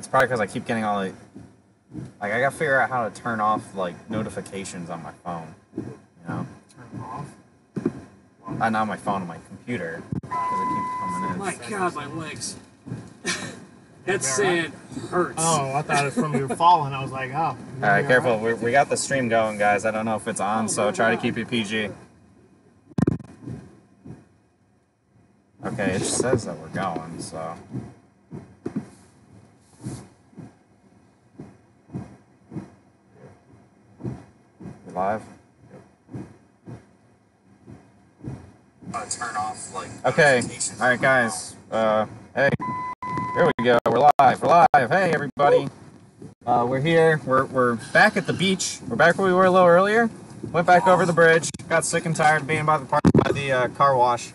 probably because I keep getting all the... Like, I gotta figure out how to turn off, like, notifications on my phone. You know? Turn them off? Not my phone, on my computer. Because it keeps coming in. My God, my legs. That sand hurts. Oh, I thought it was from you falling. I was like, oh. Alright, careful. We got the stream going, guys. I don't know if it's on, so try to keep it PG. Okay, it says that we're going, so... We live? Turn off, like... Okay, alright guys. Hey. Here we go, we're live, Hey everybody. We're here, we're back at the beach. We're back where we were a little earlier. Went back over the bridge, got sick and tired of being by the car wash.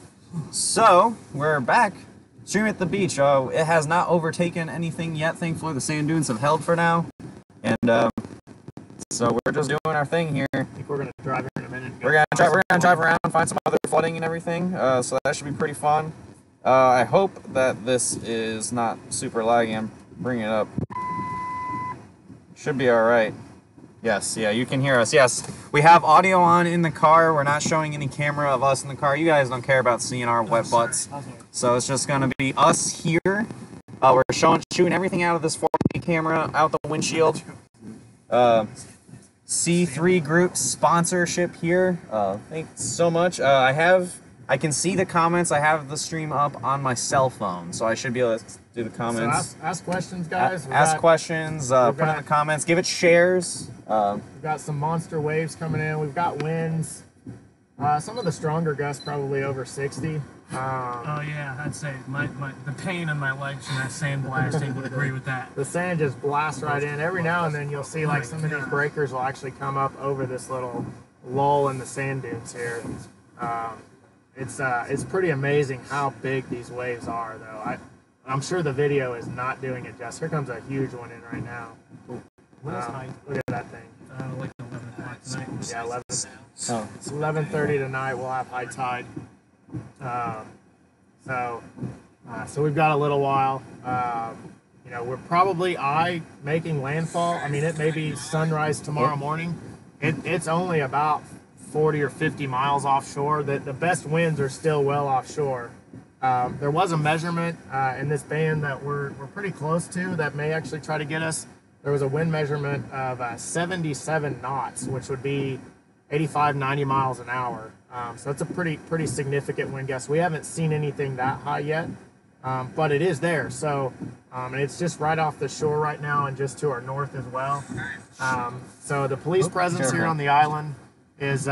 So, we're back, streaming at the beach. It has not overtaken anything yet, thankfully. The sand dunes have held for now. And, so we're just doing our thing here. I think we're going to drive here in a minute. We're gonna drive around, find some other flooding and everything, so that should be pretty fun. I hope that this is not super laggy. I'm bringing it up. Should be alright. Yes, yeah, you can hear us. Yes, we have audio on in the car. We're not showing any camera of us in the car. You guys don't care about seeing our wet butts. So it's just going to be us here. We're shooting everything out of this 4K camera, out the windshield. C3 Group sponsorship here. Thanks so much. I can see the comments. I have the stream up on my cell phone, so I should be able to do the comments. So ask questions, guys. Ask questions, put in the comments, give it shares. We've got some monster waves coming in. We've got winds. Some of the stronger gusts probably over 60. Oh yeah, I'd say the pain in my legs from that sand blasting would agree with that. The sand just blasts right in. Every now and then you'll see like some of these breakers will actually come up over this little lull in the sand dunes here. It's pretty amazing how big these waves are, though. I'm sure the video is not doing it justice. Here comes a huge one in right now. What is height? Look at that thing. Like 11 o'clock tonight. Yeah, 11. Oh. It's 11:30 tonight. We'll have high tide. So we've got a little while. You know, we're probably making landfall. I mean, it may be sunrise tomorrow morning. It's only about 40 or 50 miles offshore. The best winds are still well offshore. There was a measurement in this band that we're pretty close to that may actually try to get us. There was a wind measurement of 77 knots, which would be 85, 90 miles an hour. So that's a pretty significant wind gust. We haven't seen anything that high yet, but it is there. So, and it's just right off the shore right now and just to our north as well. So the police presence here on the island is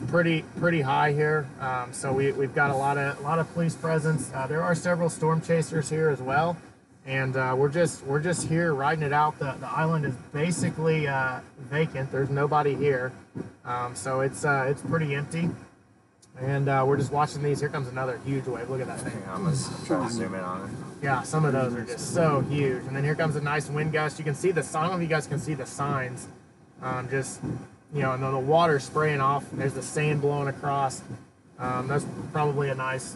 pretty high here. So we've got a lot of police presence. There are several storm chasers here as well, and we're just here riding it out. The island is basically vacant. There's nobody here, so it's pretty empty, and we're just watching these. Here comes another huge wave. Look at that thing. I'm trying to zoom in on it. Yeah, some of those are just so huge. And then here comes a nice wind gust. You can see I don't know if you guys can see the signs. Just, you know, and then the water spraying off. There's the sand blowing across. That's probably a nice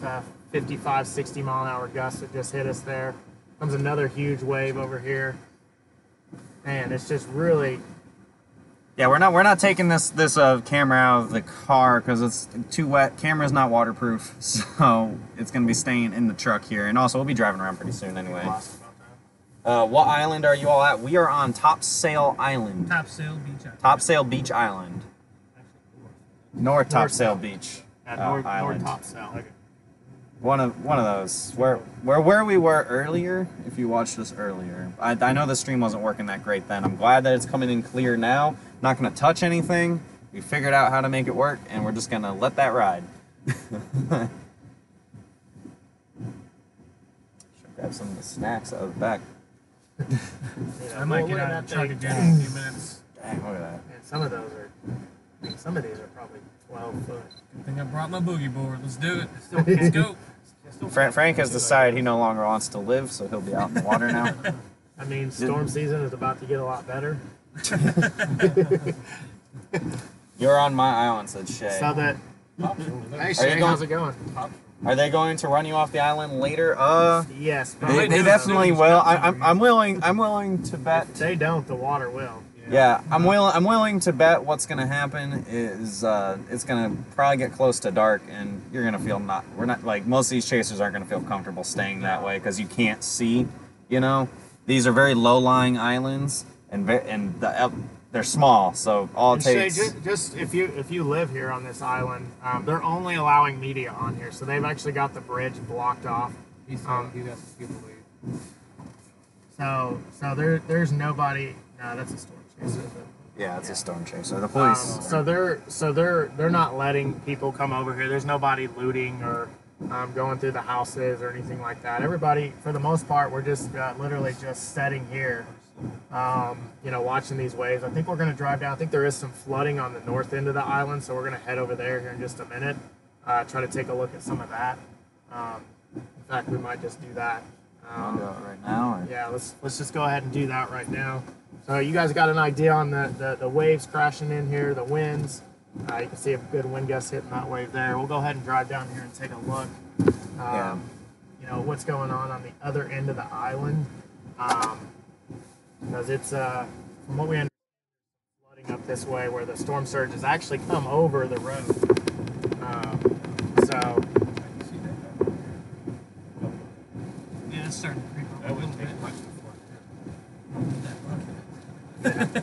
55, 60 mile an hour gust that just hit us there. Comes another huge wave over here. Man, it's just really... Yeah, we're not taking this camera out of the car because it's too wet. Camera's not waterproof, so it's gonna be staying in the truck here. And also, we'll be driving around pretty soon anyway. What island are you all at? We are on Topsail Island. Topsail Beach Island. Topsail Beach Island. North Topsail Beach. North Island. Topsail. Okay. One of those. Where we were earlier, if you watched this earlier. I know the stream wasn't working that great then. I'm glad that it's coming in clear now. Not going to touch anything. We figured out how to make it work, and we're just going to let that ride. Should grab some of the snacks out of the back. I might get out and chug again in a few minutes. Dang, look at that. And some of these are probably 12 foot. I think I brought my boogie board. Let's do it. Let's go. Frank has decided he no longer wants to live, so he'll be out in the water now. I mean, storm season is about to get a lot better. You're on my island, said Shay. So that... Hey, Shay, how's it going? Are they going to run you off the island later? Yes, they definitely will. I'm willing to bet. If they don't, the water will. Yeah, I'm willing to bet what's gonna happen is it's gonna probably get close to dark, and you're gonna feel we're not like most of these chasers aren't gonna feel comfortable staying that way because you can't see. You know, these are very low-lying islands, and they're small, so all it takes. Just if you live here on this island, they're only allowing media on here, so they've actually got the bridge blocked off. So there's nobody. No, that's a storm chaser. Yeah, it's a storm chaser. The police. So they're not letting people come over here. There's nobody looting or going through the houses or anything like that. Everybody, for the most part, we're just literally just sitting here, you know, watching these waves. I think we're going to drive down. I think there is some flooding on the north end of the island, so we're going to head over there here in just a minute. Try to take a look at some of that. In fact, we might just do that. I'll do it right now. Or? Yeah, let's just go ahead and do that right now. So you guys got an idea on the waves crashing in here, the winds. You can see a good wind gust hitting that wave there. We'll go ahead and drive down here and take a look. You know, what's going on the other end of the island. Because it's, from what we understand, flooding up this way where the storm surge has actually come over the road. So... Yeah, it's starting to creep up. That wouldn't take much before.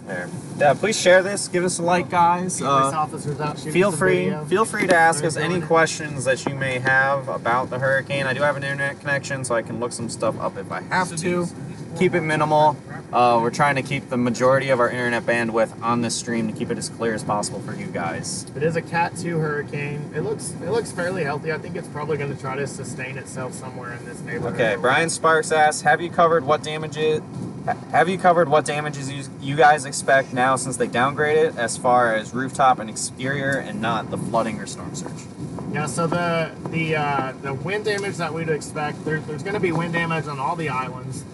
There. Yeah, please share this. Give us a like, guys. Police officers out shooting Feel some free video. to ask us any questions that you may have about the hurricane. I do have an internet connection, so I can look some stuff up if I have to. Keep it minimal. We're trying to keep the majority of our internet bandwidth on this stream to keep it as clear as possible for you guys. It is a Cat 2 hurricane. It looks fairly healthy. I think it's probably going to try to sustain itself somewhere in this neighborhood. Okay, Brian Sparks asks, have you covered what damages you guys expect now since they downgraded as far as rooftop and exterior and not the flooding or storm surge? Yeah, so the wind damage that we'd expect, there's going to be wind damage on all the islands.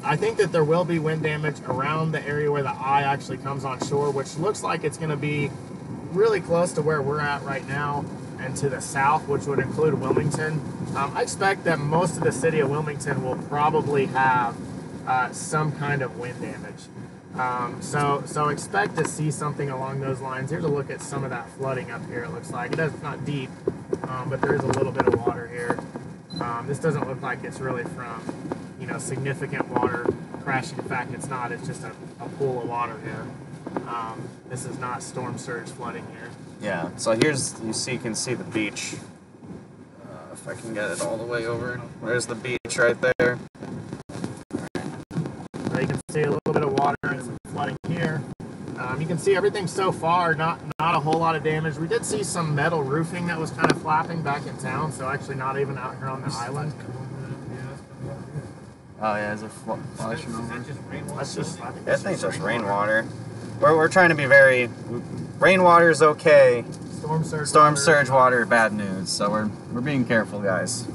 I think that there will be wind damage around the area where the eye actually comes on shore, which looks like it's going to be really close to where we're at right now and to the south, which would include Wilmington. I expect that most of the city of Wilmington will probably have some kind of wind damage. So expect to see something along those lines. Here's a look at some of that flooding up here. It looks like it's not deep, but there is a little bit of water here. This doesn't look like it's really from, you know, significant water crashing. In fact, it's not. It's just a pool of water here. This is not storm surge flooding here. Yeah. So here's you can see the beach. If I can get it all the way over. There's the beach right there. So you can see a little bit of water and some flooding here. You can see everything so far, not a whole lot of damage. We did see some metal roofing that was kind of flapping back in town, so actually not even out here on the island. Oh yeah, is it flashing over? That's just, I think I think it's just rainwater. We're trying to be very... Rainwater is okay. Storm surge water, bad news. So we're being careful, guys.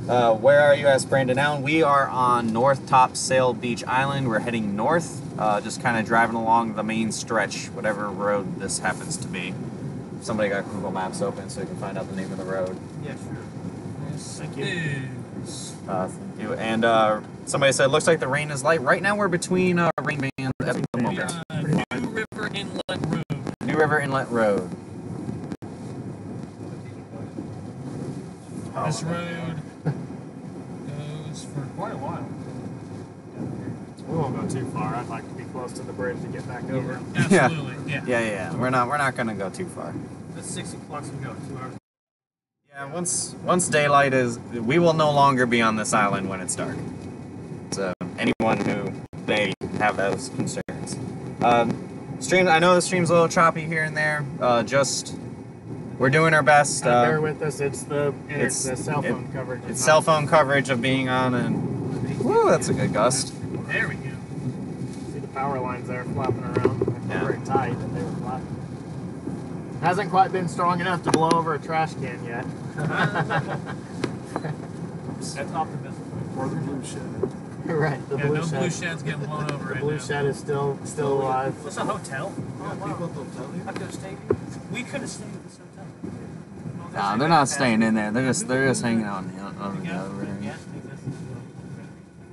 Where are you, asked Brandon Allen? We are on North Topsail Beach Island. We're heading north, just kind of driving along the main stretch, whatever road this happens to be. Somebody got Google Maps open so you can find out the name of the road. Yeah, sure. Yes, Thank you. Thank you. And somebody said, looks like the rain is light. Right now we're between rain bands at the moment. New River Inlet Road. New River Inlet Road. This road goes for quite a while. We won't go too far. I'd like to be close to the bridge to get back over. Absolutely, yeah. Yeah. We're not gonna go too far. That's 6 o'clock, we go 2 hours. Yeah, once daylight is, we will no longer be on this island when it's dark. So anyone who may have those concerns. Stream. I know the stream's a little choppy here and there. We're doing our best. Bear with us. It's the cell phone coverage. It's cell phone coverage of being on, and woo, that's a good gust. There we go. See the power lines there flapping around. They're very tight, but they were flapping. Hasn't quite been strong enough to blow over a trash can yet. That's optimism. Or the blue shed. Right, the blue no shed. blue shed's getting blown over The right blue now. shed is still alive. What's a hotel? People don't tell you. I'd go stay here. We could have stayed at this hotel. Nah, they're not staying in there. They're just hanging out on the other room.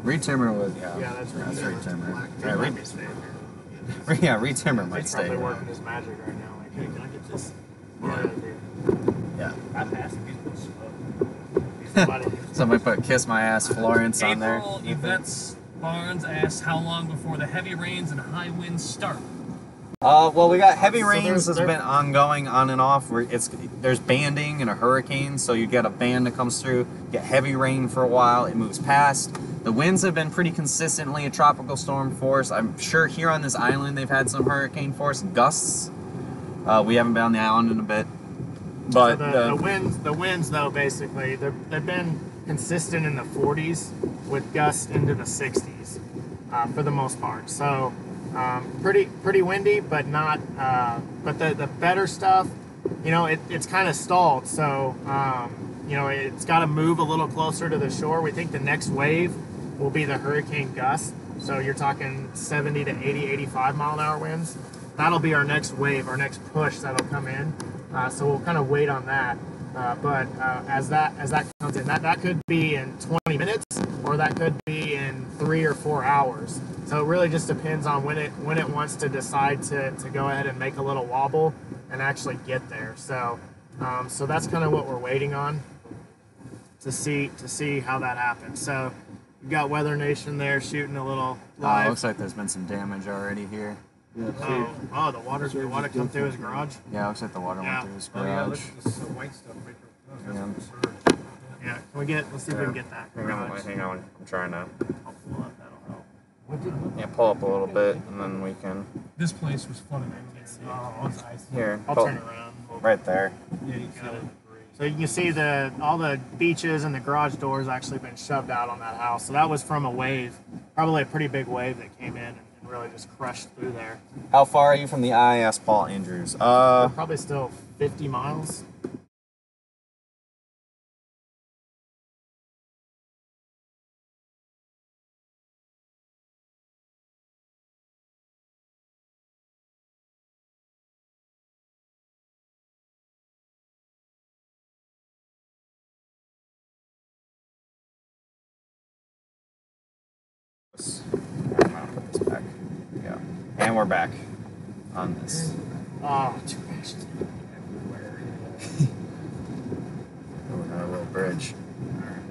Re-timber would, Yeah, that's right. re-timber. Yeah, Re-timber might He's stay. probably working his magic right now. Like, hey, can I get this? Yeah. I've asked if he's been slow. Somebody put "Kiss My Ass Florence" on there. April Yvette's Barnes asks how long before the heavy rains and high winds start. Well, we got heavy So rains has been ongoing on and off. There's banding and a hurricane, so you get a band that comes through. Get heavy rain for a while, it moves past. The winds have been pretty consistently a tropical storm force. I'm sure here on this island they've had some hurricane force gusts. We haven't been on the island in a bit, but so the winds though basically they've been consistent in the 40s with gusts into the 60s for the most part. So. Pretty windy, but not. But the better stuff, you know, it's kind of stalled. So you know, it's got to move a little closer to the shore. We think the next wave will be the hurricane gust. So you're talking 70 to 80, 85 mile an hour winds. That'll be our next wave, our next push that'll come in. So we'll kind of wait on that. But as that comes in, that could be in 20 minutes, or that could be in 3 or 4 hours. So it really just depends on when it wants to decide to go ahead and make a little wobble and actually get there. So so that's kind of what we're waiting on to see how that happens. So we've got Weather Nation there shooting a little live. looks like there's been some damage already here. Oh, the water come through his garage. Yeah, looks like the water went through his Oh yeah, garage. look at this white stuff right there. Yeah. Yeah, let's see if we can get that garage. Hang on, I'm trying to. I'll pull up, that'll help. Yeah, pull up a little bit, and then we can. This place was flooded. I can't see it. Oh, it's ice. Here, I'll pull- turn around. right there. Yeah, you got it. So you can see all the beaches and the garage doors actually been shoved out on that house. So that was from a wave, probably a pretty big wave that came in and really just crushed through there. How far are you from the eye? Asked Paul Andrews. We're probably still 50 miles. I'm gonna put this back. Yeah, and we're back on this. Oh, too much everywhere. We're on a little bridge.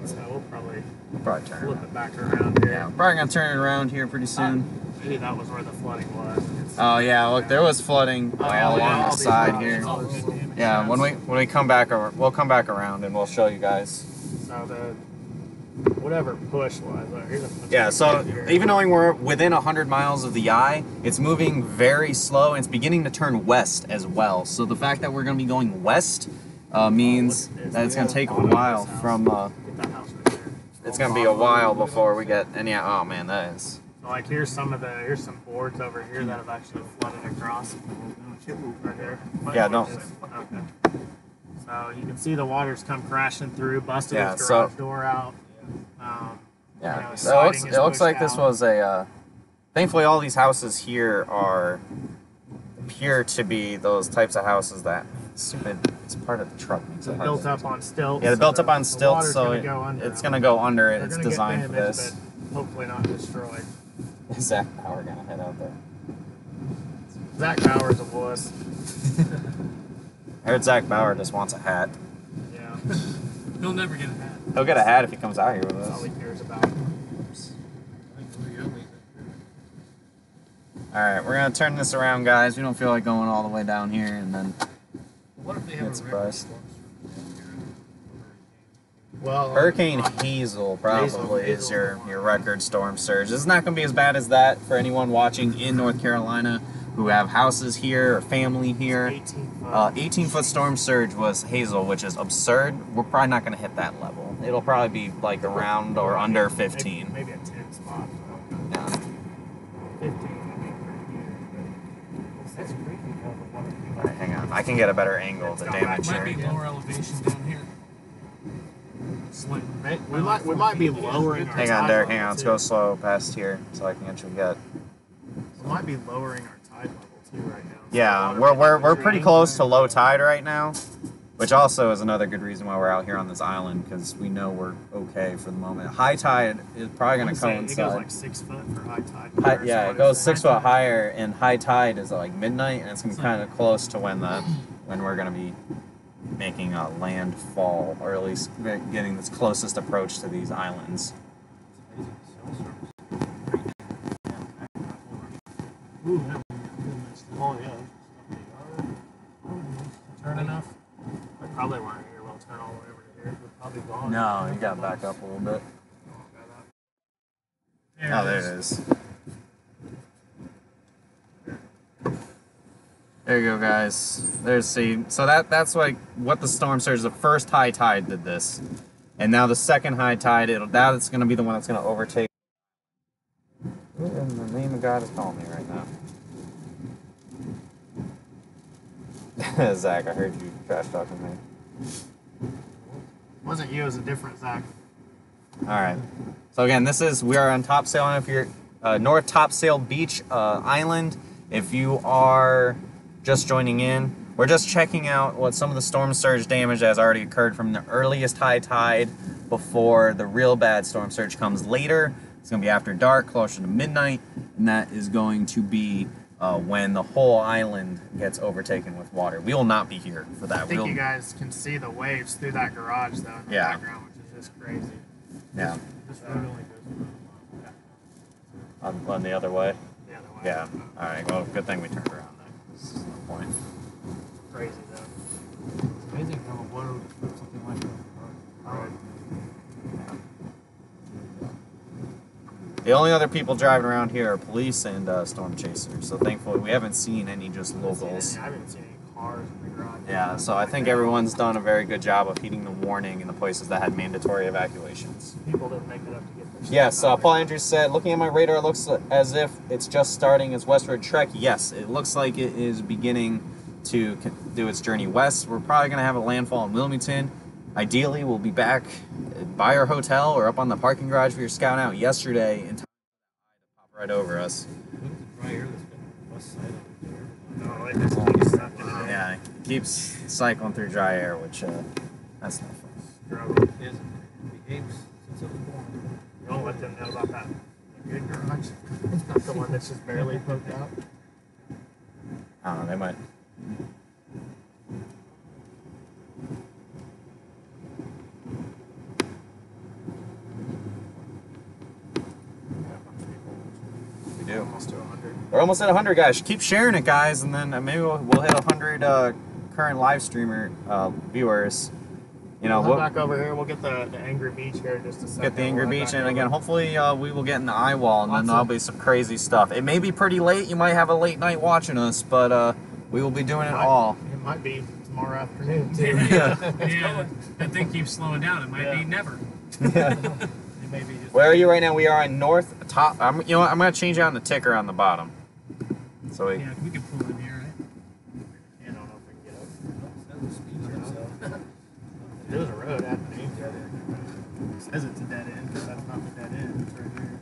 So we'll probably turn flip around. it back around here. Yeah, we're probably gonna turn it around here pretty soon. Maybe that was where the flooding was. Oh yeah, look, there was flooding all along the side here. Yeah, when we come back, we'll come back around and we'll show you guys. So the whatever push was. Here's a Yeah, so here. even though we're within 100 miles of the eye, it's moving very slow and it's beginning to turn west as well. So the fact that we're going to be going west means that it's going to take a while from. Get that house right there. It's going to be a while before we get. And yeah, oh man, that is. So like here's some boards over here that have actually flooded across. Right there. Yeah, don't. Okay. So you can see the water's come crashing through, busted Yeah, his so- garage door out. Yeah, you know, so it looks, siding is it looks like pushed this out. was a. Thankfully, all these houses here appear to be those types of houses that. Stupid. It's part of the truck. Makes it They're hard built to- up on stilts. Yeah, they're built so up on the stilts, water's so gonna go under it's them. going to go under it. They're It's gonna get designed for damaged, this. but hopefully not destroyed. Is Zach Power going to head out there? Zach Bauer's a wuss. I heard Zach Bauer just wants a hat. Yeah, He'll never get a hat. He'll get a hat if he comes out here with that's all us. he cares about. Alright, we're going to turn this around, guys. We don't feel like going all the way down here and then What if they get surprised. Well, Hurricane Hazel probably is Hazel. your record storm surge. It's not going to be as bad as that for anyone watching in North Carolina who have houses here or family here. 18-foot storm surge was Hazel, which is absurd. We're probably not going to hit that level. It'll probably be like around or under 15. Maybe a 10 spot. Yeah. 15. That's creepy. All right, hang on. I can get a better angle of the damage Might be here. lower elevation down here. Slightly. We might be lowering our Hang tide on, Derek. level, Hang on. Let's too. go slow past here so I can actually get. We might be lowering our tide level too right now. Yeah, we're pretty close to low tide right now, which also is another good reason why we're out here on this island, because we know we're okay for the moment. High tide is probably going to coincide. It goes like 6 foot for high tide. Yeah, it goes 6 foot higher, and high tide is like midnight, and it's going to be kind of close to when we're going to be making a landfall, or at least getting this closest approach to these islands. Ooh, that would be nice. Oh, yeah. Turn enough? They probably weren't here. We'll turn all the way over to here. We're probably gone. No, you got to back up a little bit. There There it is. There you go, guys. There's so that's like what the storm surge. The first high tide did this, and now the second high tide. That's going to be the one that's going to overtake. Who in the name of God is calling me right now? Zach, I heard you trash talking me. Wasn't you? It was a different Zach. All right. So again, we are on Topsail. And if you're North Topsail Beach Island, if you are just joining in, we're just checking out what some of the storm surge damage that has already occurred from the earliest high tide before the real bad storm surge comes later. It's going to be after dark, closer to midnight, and that is going to be when the whole island gets overtaken with water. We will not be here for that. I think you guys can see the waves through that garage, though, in the background, which is just crazy. Yeah. This road only goes On the other way? The other way. Yeah. All right. Well, good thing we turned around there. This is the point. Crazy, though. It's amazing how a water would put something like that. The only other people driving around here are police and storm chasers. So thankfully, we haven't seen any just locals. I haven't seen any cars in the garage. Yeah. So I think everyone's done a very good job of heeding the warning in the places that had mandatory evacuations. People didn't make it up to get their Yes, stuff out. Paul Andrews said, looking at my radar, it looks as if it's just starting its westward trek. Yes, it looks like it is beginning to do its journey west. We're probably going to have a landfall in Wilmington. Ideally, we'll be back by our hotel or up on the parking garage we were scouting out yesterday in time to pop right over us. No, it just keeps sucking it in. Yeah, it keeps cycling through dry air, which that's not fun. Don't let them know about that good garage. It's not the one that's just barely poked out. I don't know, they might. We do. Almost to 100. We're almost at 100, guys. Keep sharing it, guys, and then maybe we'll hit 100 current live streamer viewers. You know, We'll head back over here. We'll get the Angry Beach here in just a second. get the Angry We'll head Beach, back and over. again, hopefully we will get in the eye wall, and then Lots there'll of- be some crazy stuff. It may be pretty late. You might have a late night watching us, but we will be doing it all. It might be tomorrow afternoon, too. Yeah, that thing keeps slowing down. It might be never. It may be just Where are you right now? We are in North Top. You know what? I'm going to change out the ticker on the bottom. So we. yeah, we can pull in here, right? I don't know if we can get up. There's a road at the name dead end. It says it's a dead end, but that's not the dead end. It's right here.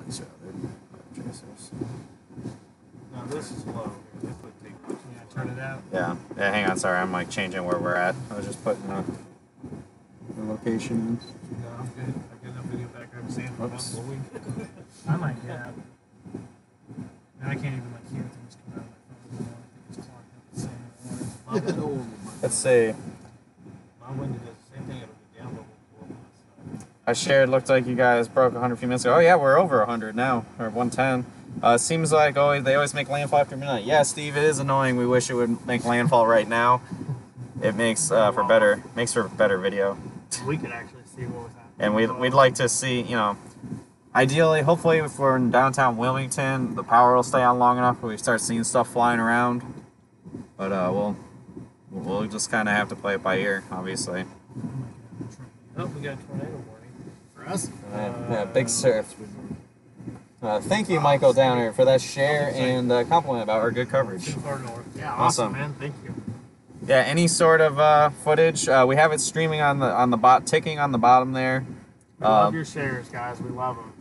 These are other tracers. No, this is low. Yeah, turn it out. Yeah. Yeah. Hang on. Sorry, I'm like changing where we're at. I was just putting the location. No, I'm good. I got enough video background sand for Oops. a week. I might get out. And I can't even like hear things come out of my phone. I think it's clogged up the same. Let's see. My window does the same thing. It'll be down level 4. I shared. Looked like you guys broke 100 few minutes ago. Oh yeah, we're over 100 now, or 110. Seems like they always make landfall after midnight. Yeah, Steve, it is annoying. We wish it would make landfall right now. It makes for better video. We could actually see what was happening. And we'd like to see, you know, ideally, hopefully, if we're in downtown Wilmington, the power will stay on long enough where we start seeing stuff flying around. But we'll just kind of have to play it by ear, obviously. Oh, we got a tornado warning. For us. Yeah, big surf. Thank you, Michael Downer, for that share and compliment about our good coverage. Too far north. Yeah, Awesome. man. Thank you. Yeah, any sort of footage. We have it streaming on the bot, ticking on the bottom there. We love your shares, guys. We love them.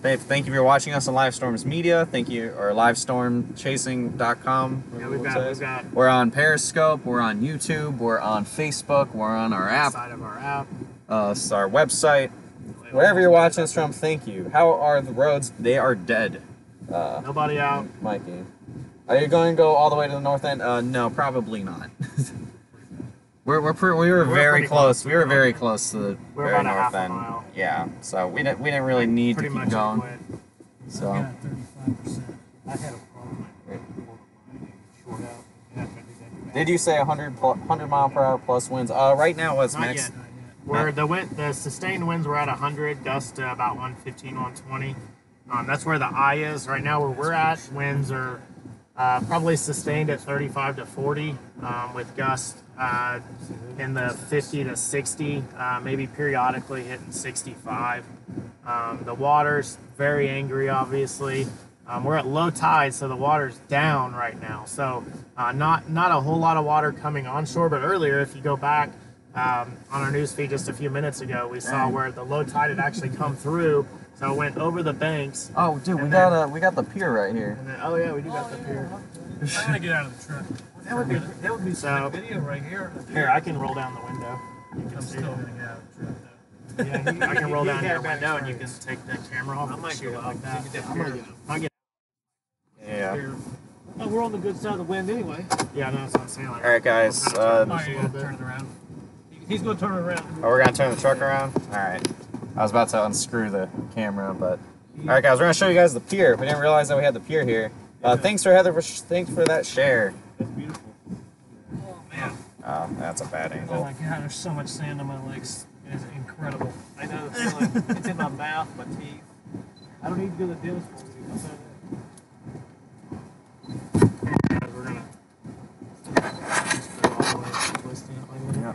Thank you for watching us on Livestorms Media. Thank you, or livestormchasing.com. Yeah, we've got. We're on Periscope. We're on YouTube. We're on Facebook. We're on our app. Side of our app. It's our website. Wherever you're watching us from, thank you. How are the roads? They are dead. Nobody out. Mikey. Are you going to go all the way to the north end? No, probably not. we were very close. We were very close to the very about a north half a end. mile. Yeah, so we didn't really need to Pretty keep much going. quit. So. I got 35%. I had a problem. Short out. Yeah, Did you say 100 mile per hour plus winds? Right now, what's Not max? yet. Where the sustained winds were at 100, gusts to about 115, 120. That's where the eye is. Right now, where we're at, winds are probably sustained at 35 to 40, with gusts in the 50 to 60, maybe periodically hitting 65. The water's very angry, obviously. We're at low tide, so the water's down right now. So not a whole lot of water coming onshore, but earlier, if you go back on our news feed just a few minutes ago, we saw where the low tide had actually come through. So it went over the banks. Oh, dude, we got the pier right here. And then, oh yeah, we do got the pier. I gotta get out of the truck. That would be some video right here. Here, I can roll down the window. I'm still gonna get out of the truck though. Yeah, I can roll down your window and you can take the camera off. I might shoot go it like that. I'll get Yeah. Oh, we're on the good side of the wind anyway. Yeah, no, that's what I'm saying. Like, All right, guys. Oh, yeah, turn it around. He's gonna turn it around. Oh, we're gonna turn the truck around. All right. I was about to unscrew the camera, but all right, guys. We're gonna show you guys the pier. We didn't realize that we had the pier here. Thanks for Heather. Thanks for that share. That's beautiful. Oh man. Oh, that's a bad Oh angle. my god, there's so much sand on my legs. It is incredible. I know the feeling. It's in my mouth, my teeth. I don't need to go to the dentist for it. we're gonna. Yeah.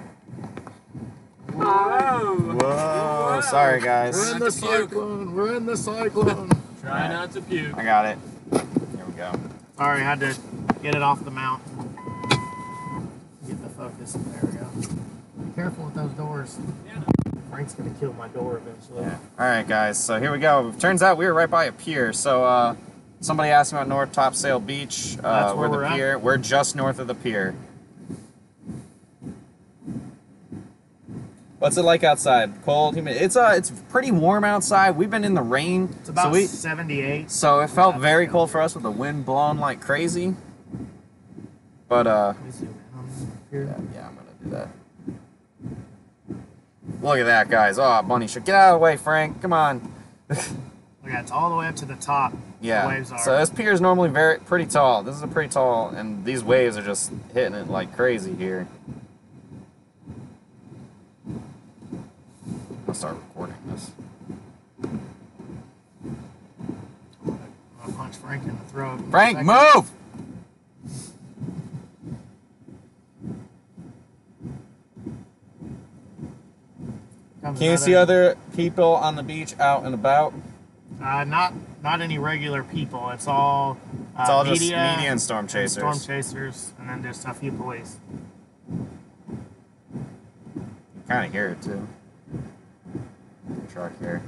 Whoa! Sorry, guys. We're in the cyclone. We're in the cyclone. Try not to puke. I got it. Here we go. Sorry, had to get it off the mount. Get the focus. There we go. Be careful with those doors. Yeah. Frank's gonna kill my door eventually. Yeah. All right, guys. So here we go. Turns out we were right by a pier. So somebody asked me about North Topsail Beach. That's where we're at. Pier. We're just north of the pier. What's it like outside? Cold, humid. It's pretty warm outside. We've been in the rain. It's about 78. So it felt very cold for us with the wind blowing like crazy. But Let me zoom in on here. yeah, I'm gonna do that. Look at that, guys. Oh, bunny should get out of the way, Frank. Come on. Look at it's all the way up to the top. Yeah. The waves are. So this pier is normally pretty tall. This is a pretty tall, and these waves are just hitting it like crazy here. I'll start recording this. I'll punch Frank in the throat. Frank, move! Can you see other people on the beach out and about? Not any regular people. It's all It's all media, just media and storm chasers. Storm chasers, and then just a few police. Kind of hear it too. Truck here.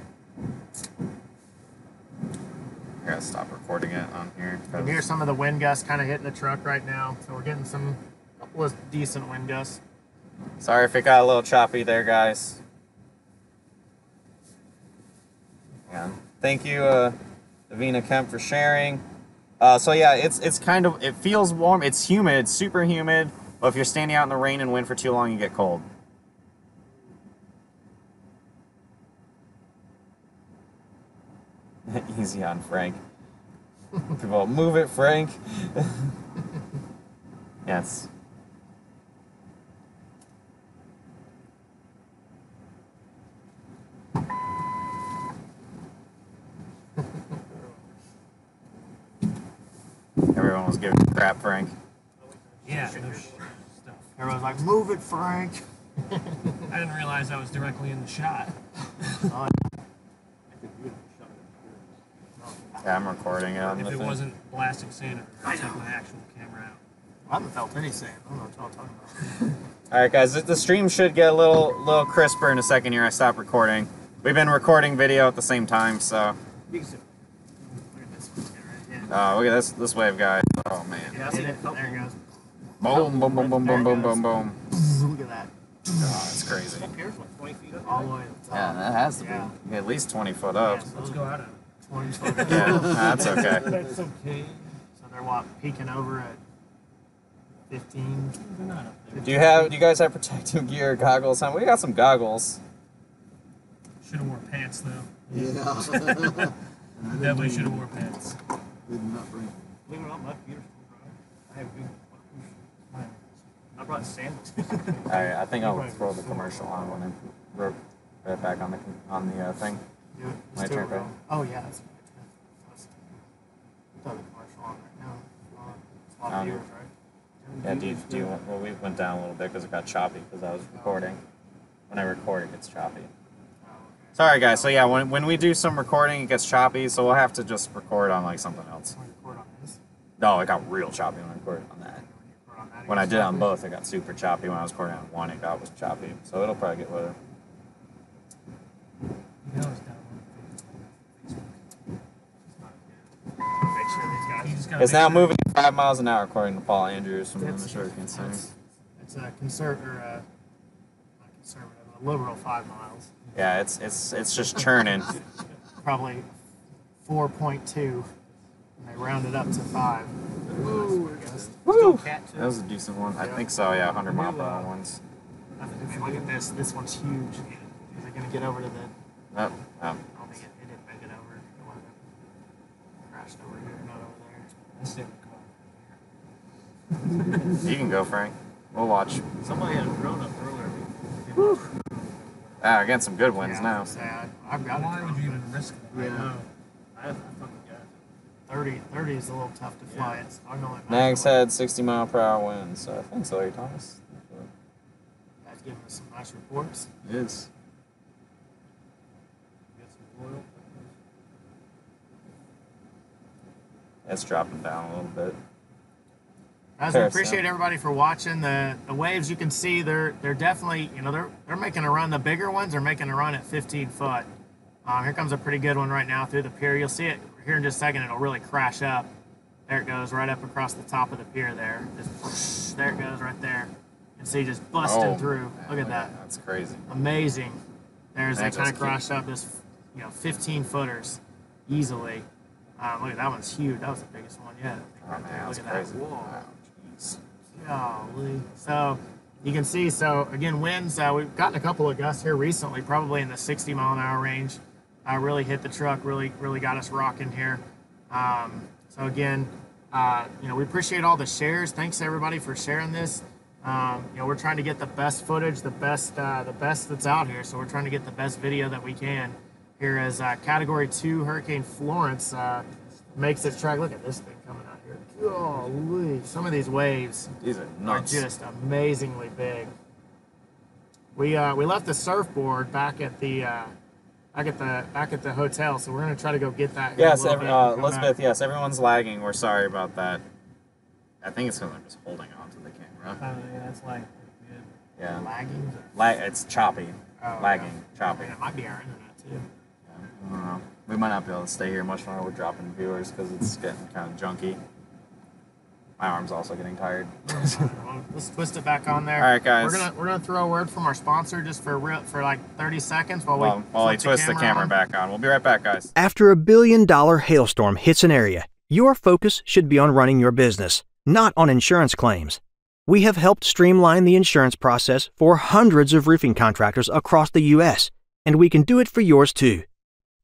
I gotta stop recording it on here. You can hear some of the wind gusts kind of hitting the truck right now, so we're getting some couple of decent wind gusts. Sorry if it got a little choppy there, guys. Yeah. Thank you, Davina Kemp, for sharing. So yeah, it's kind of, it feels warm. It's humid, super humid. But if you're standing out in the rain and wind for too long, you get cold. Easy on Frank. People, move it, Frank. Yes. Everyone was giving crap, Frank. Yeah. No stuff. Everyone's like, move it, Frank. I didn't realize I was directly in the shot. Yeah, I'm recording it on If the it thing. wasn't blasting sand, I'd take my actual camera out. I haven't felt any sand. I don't know what y'all talking about. All right, guys, the stream should get a little crisper in a second here. I stopped recording. We've been recording video at the same time, so. You can see. Look at this one. Oh, look at this wave, guys. Oh man. Yeah, I see it. There it goes. Boom, boom, boom, boom, boom, boom, boom, boom. Look at that. Oh, that's crazy. Here's like 20 feet up all the way to the top. Yeah, that has to Yeah. be at least 20 foot up. Let's go out of it. 20 foot. Yeah, that's okay. That's okay. So they're what, peeking over at 15? They're not up there. Do you guys have protective gear, goggles? We got some goggles. Should have wore pants though. Yeah. Definitely should have wore pants. Did not bring. Believe it or not, my computer's still dry. I have good. I brought sandwiches. All right, I think I'll throw the commercial on when I right back on the thing. Do it. My Let's do turn, it. right? Oh, yeah, that's good. Let's throw the commercial on right now. It's a lot of viewers, right? Yeah, do you well, we went down a little bit because it got choppy because I was recording. When I record, it gets choppy. Oh, okay. Sorry, guys. So yeah, when we do some recording, it gets choppy. So we'll have to just record on like something else. Want to record on this? No, it got real choppy when I recorded on that. Record on that When I again? did on both, it got super choppy. When I was recording on one, it was choppy. So it'll probably get better. You know it's down Make sure these guys. You just gotta It's make now sure- moving at 5 miles an hour, according to Paul Andrews from the Hurricane Center. It's a not conservative, a liberal 5 miles. Yeah, it's just churning. Probably 4.2, and they rounded up to 5. Woo! Woo! That was a decent one. I think so. Yeah, 100 mile per hour ones. Look at this. This one's huge. Is it gonna get over to the? Oh, I don't think it didn't make it over. It wasn't. Crashed over here, not over there. Let's see what comes. you can go, Frank. We'll watch. Somebody had a drone up earlier. Ah, getting some good ones Yeah, now. I've got Why a would drone. you even risk it? Yeah. I fucking got it. 30 is a little tough to fly. It's I'm gonna let Nags had 60 mile per hour winds, so I think so, here, Thomas. Guys giving us some nice reports. It is. Get some oil. It's dropping down a little bit. Guys, we Fair, appreciate so. everybody for watching. The waves you can see they're definitely they're making a run. The bigger ones are making a run at 15 foot. Here comes a pretty good one right now through the pier. You'll see it here in just a second. It'll really crash up. There it goes right up across the top of the pier there. Just whoosh, there it goes right there. You can see just busting through. Look at that. That's crazy. Amazing. There's that That kind of just crash up. This 15 footers easily. Look at that one's huge. That was the biggest one yet. Oh man, that's Look at crazy. that. Whoa. Wow, jeez. Golly. So you can see, so again, winds, we've gotten a couple of gusts here recently, probably in the 60 mile an hour range. Really hit the truck, really got us rocking here. So again, we appreciate all the shares. Thanks everybody for sharing this. We're trying to get the best footage, the best that's out here. So we're trying to get the best video that we can here as Category 2 Hurricane Florence makes its track. Look at this thing coming out here. Golly, some of these waves These are are nuts. just amazingly big. We left the surfboard back at the hotel, so we're gonna try to go get that. Here Yes, in a little bit and come Elizabeth, back. yes, everyone's lagging. We're sorry about that. I think it's because I'm just holding on to the camera. Yeah, that's like good. Yeah. Lagging. It's choppy. Oh, Lagging. Choppy. It might be our internet too. I don't know. We might not be able to stay here much longer with dropping viewers because it's getting kind of junky. My arm's also getting tired. Well, let's twist it back on there. All right, guys. We're gonna throw a word from our sponsor just for like 30 seconds while we While he flip twists the camera on. back on. We'll be right back, guys. After $1 billion hailstorm hits an area, your focus should be on running your business, not on insurance claims. We have helped streamline the insurance process for hundreds of roofing contractors across the U.S., and we can do it for yours too.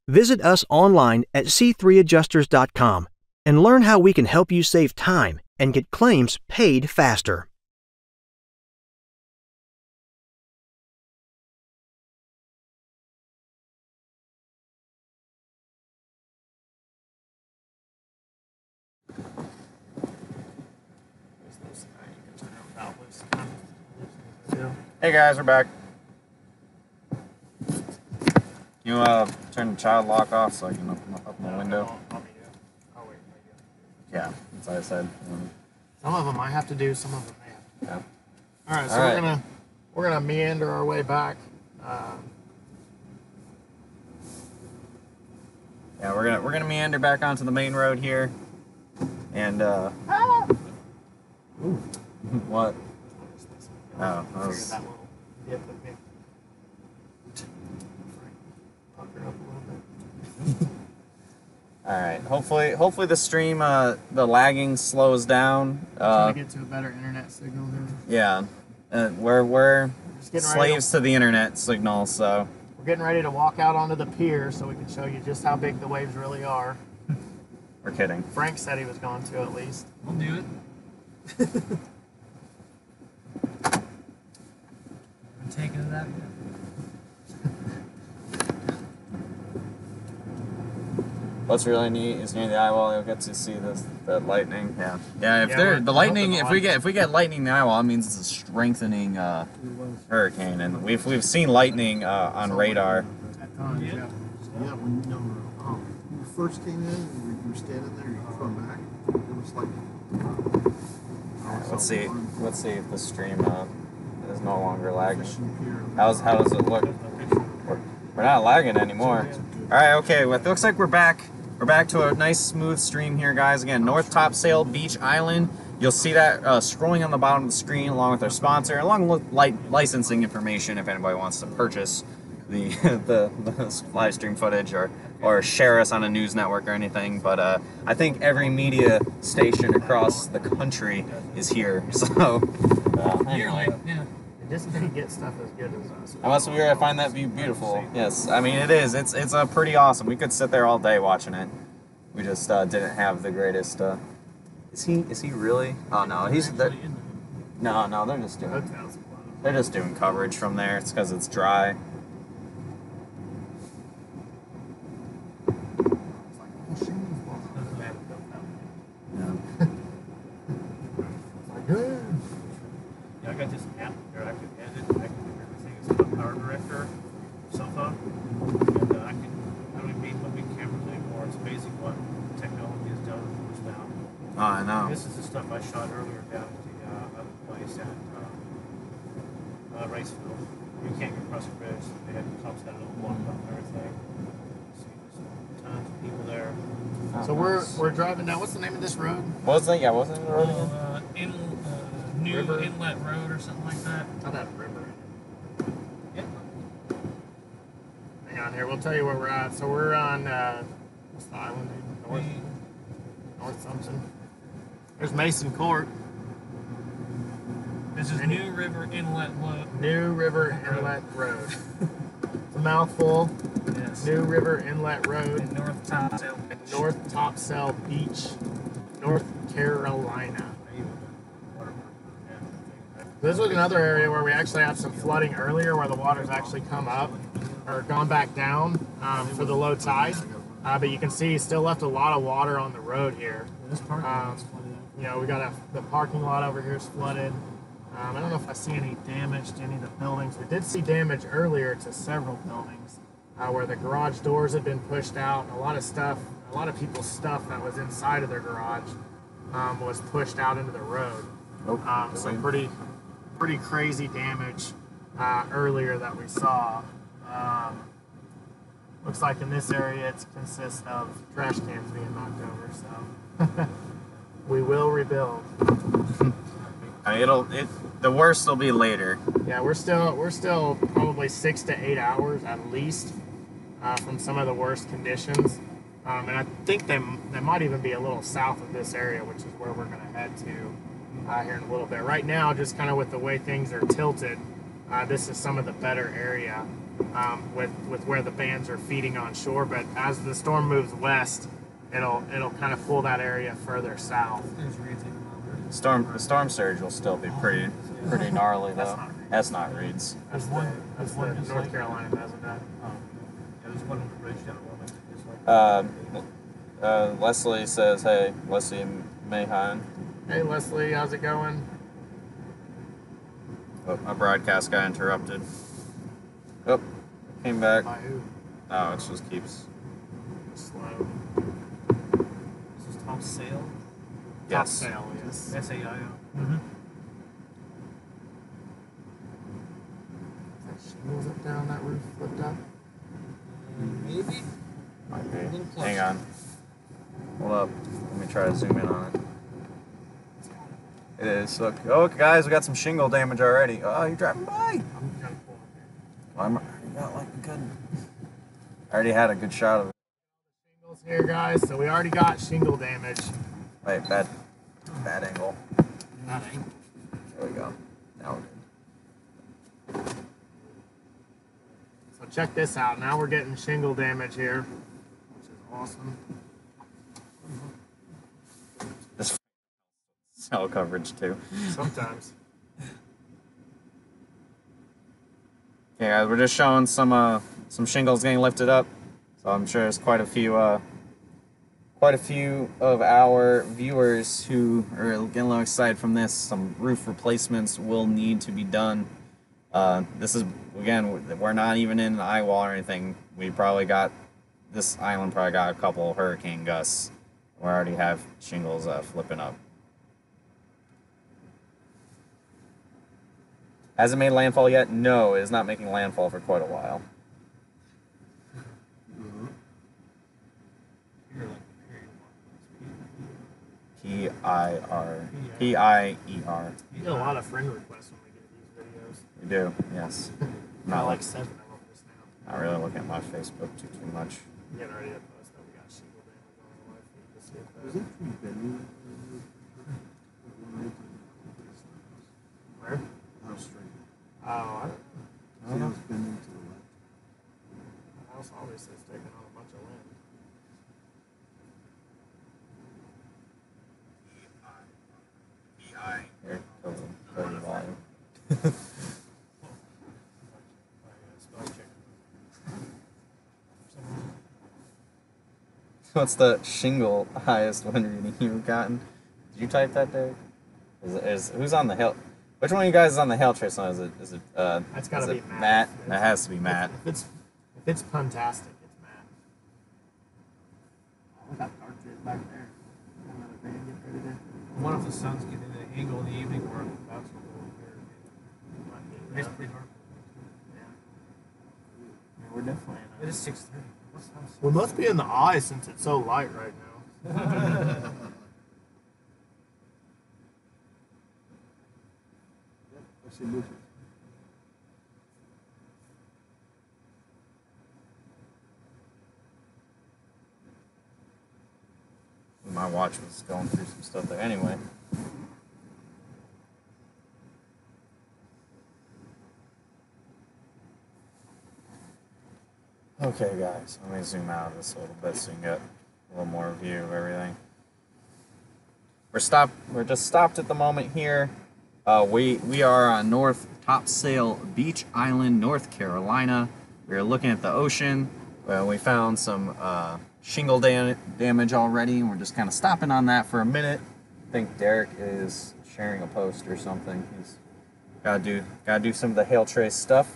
Visit us online at c3adjusters.com and learn how we can help you save time and get claims paid faster. Hey guys, we're back. You turn the child lock off so I can open the window. I'll be here. Oh wait, Yeah, that's what I said. some of them I have to do, some of them they have to. Yeah. All right, so All right. we're gonna meander our way back. Yeah, we're gonna meander back onto the main road here, and what? Oh, that Figured was, that little dip would make pucker up a little bit. all right. Hopefully the stream, the lagging slows down. Trying to get to a better internet signal here. Yeah, we're Just getting ready slaves to the internet signal, so. We're getting ready to walk out onto the pier so we can show you just how big the waves really are. We're kidding. Frank said he was going to at least. I'll do it. I'm taking it out yet. What's really neat is near the eye wall you'll get to see the lightning. Yeah. Yeah, Yeah, the we're lightning, hoping if we get lightning in the eye wall, it means it's a strengthening hurricane, and we've seen lightning on radar. At times, yeah. Yeah, when you first came in and you were standing there, you come back, it was like. Let's see if the stream is no longer lagging. How does it look? We're not lagging anymore. All right, okay. Well, it looks like we're back. We're back to a nice smooth stream here, guys. Again, North Topsail Beach Island. You'll see that scrolling on the bottom of the screen, along with our sponsor, along with licensing information if anybody wants to purchase the live stream footage or share us on a news network or anything. But I think every media station across the country is here. So anyway. Yeah. It just didn't get stuff as good as us. Unless we were to find that view beautiful. Yes, I mean it is. It's pretty awesome. We could sit there all day watching it. We just didn't have the greatest. Is he really? Oh no, no. They're just doing coverage from there. It's because it's dry. Yeah, I got this app where I can edit, I can do everything. It's called Power Director cell phone. And I don't even need moving cameras anymore. It's amazing what technology has done for us now. Oh, I know. This is the stuff I shot earlier down at the other place at Raceville. You can't get across the bridge. They had cops had it all blocked up and everything. See, there's tons of people there. So we're driving down. What's the name of this road? What was that? Yeah, what was the road again? New River. Inlet Road or something like that. Not that river. Yeah. Hang on here. We'll tell you where we're at. So we're on what's the island name? North something. There's Mason Court. This is New River Inlet Road. New River Inlet Road. It's a mouthful. Yes. New River Inlet Road. In North Topsail. North Topsail Beach, North Carolina. This was another area where we actually had some flooding earlier, where the water's actually come up or gone back down for the low tide. But you can see still left a lot of water on the road here. This parking lot's flooded. You know, we got the parking lot over here is flooded. I don't know if I see any damage to any of the buildings. We did see damage earlier to several buildings where the garage doors had been pushed out. And a lot of people's stuff that was inside of their garage was pushed out into the road. Some pretty crazy damage earlier that we saw. Looks like in this area it consists of trash cans being knocked over, so we will rebuild. The worst will be later. Yeah, we're still probably 6 to 8 hours at least from some of the worst conditions, and I think they might even be a little south of this area, which is where we're going to head to here in a little bit. Right now, just kind of with the way things are tilted, this is some of the better area with where the bands are feeding on shore. But as the storm moves west, it'll kind of pull that area further south. There's reeds even over. The storm surge will still be pretty gnarly though. That's not reeds. That's the North Carolina Mesonette. Yeah, there's one on the bridge down at Wilmington. Leslie says, hey, Leslie Mahan. Hey Leslie, how's it going? Oh, my broadcast got interrupted. Oh, came back. By who? Oh, it just keeps. Slow. This is Top Sale. Top Yes. sale, yes. SAIO. Mm-hmm. Is that shingles up there on that roof flipped up? Maybe. Might be. Little closer. Hang on. Hold up. Let me try to zoom in on it. It is. Look. Oh, guys, we got some shingle damage already. Oh, you're driving by. I'm trying to pull up here. I'm not like we couldn't. I already had a good shot of it. Shingles here, guys. So we already got shingle damage. Wait, bad angle. That ain't. There we go. Now we're good. So check this out. Now we're getting shingle damage here, which is awesome. This cell coverage too. Sometimes. Okay, guys, we're just showing some shingles getting lifted up. So I'm sure there's quite a few of our viewers who are getting a little excited from this. Some roof replacements will need to be done. This is, again, we're not even in an eye wall or anything. This island probably got a couple of hurricane gusts. We already have shingles flipping up. Hasn't made landfall yet? No, it is not making landfall for quite a while. P-I-R. P-I-E-R. We get a lot of friend requests when we get these videos. We do, yes. Not like 7 of them just now. Not really looking at my Facebook too much. I'm getting ready to post that we got shingle damage on the live feed to see if Was that. it from Benny? Where? How straight? Oh, I don't know. See, it was bending to the left. The house obviously is taking on a bunch of land. Here, go the volume. What's the shingle highest wind reading you've gotten? Did you type that, Derek? Who's on the hill? Which one of you guys is on the hail trace now? Is it That's gotta is be it Matt. That has to be Matt. If it's puntastic, it's Matt. Oh, we got cartridge back there. Got another van get ready there. What if the sun's getting an angle in the evening where that's a little weird? It's pretty hard. Yeah, we're definitely in It a... is 6:30. What's the time? We must be in the eye since it's so light right now. I see bushes. My watch was going through some stuff there anyway. Okay, guys, let me zoom out of this a little bit so you can get a little more view of everything. We're just stopped at the moment here. We are on North Topsail Beach Island, North Carolina. We are looking at the ocean. We found some shingle damage already, and we're just kind of stopping on that for a minute. I think Derek is sharing a post or something. He's gotta do some of the hail trace stuff.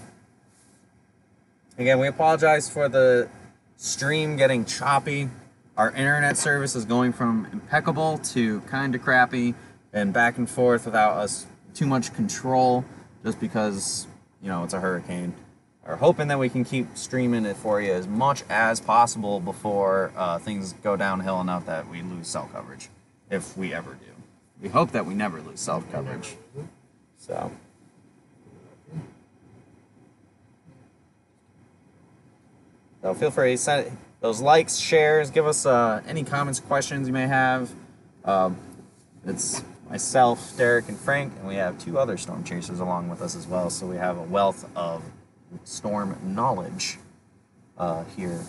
Again, we apologize for the stream getting choppy. Our internet service is going from impeccable to kind of crappy and back and forth without us too much control, just because, you know, it's a hurricane. We're hoping that we can keep streaming it for you as much as possible before things go downhill enough that we lose cell coverage, if we ever do. We hope that we never lose cell coverage. So. So feel free to send those likes, shares, give us any comments, questions you may have. It's myself, Derek, and Frank, and we have 2 other storm chasers along with us as well, so we have a wealth of storm knowledge here.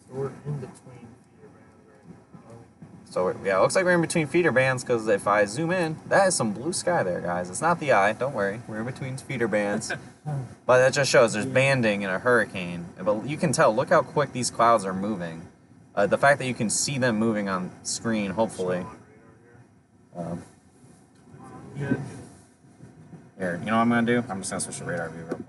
So we're in between feeder bands right now. So yeah, it looks like we're in between feeder bands, because if I zoom in, that is some blue sky there, guys. It's not the eye, don't worry. We're in between feeder bands. But that just shows there's banding in a hurricane. But you can tell, look how quick these clouds are moving. The fact that you can see them moving on screen, hopefully. Here, you know what I'm gonna do? I'm just gonna switch to radar view real quick.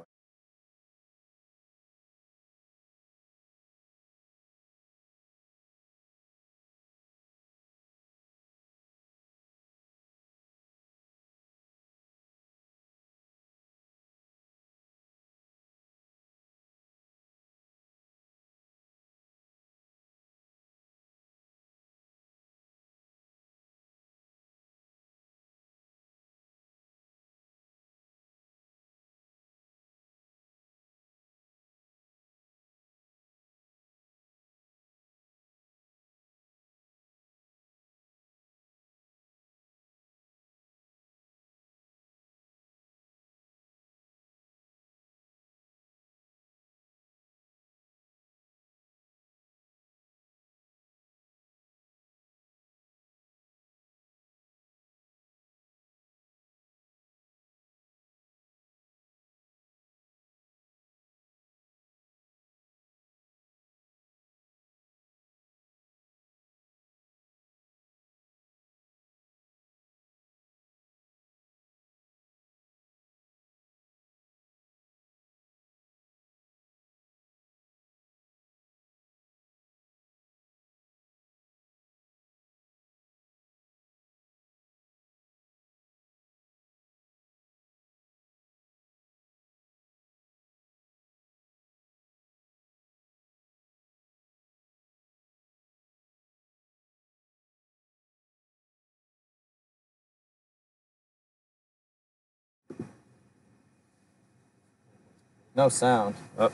No sound. Oh,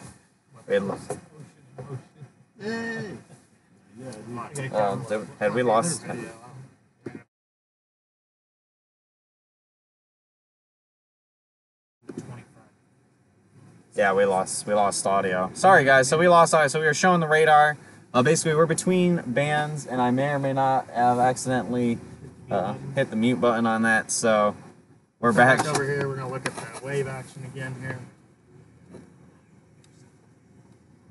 wait. Hey! Had we lost? Yeah, we lost audio. Sorry guys, so we lost audio. So we were showing the radar. Basically, we're between bands, and I may or may not have accidentally hit the mute button on that. So we're back over here. We're gonna look at the wave action again here.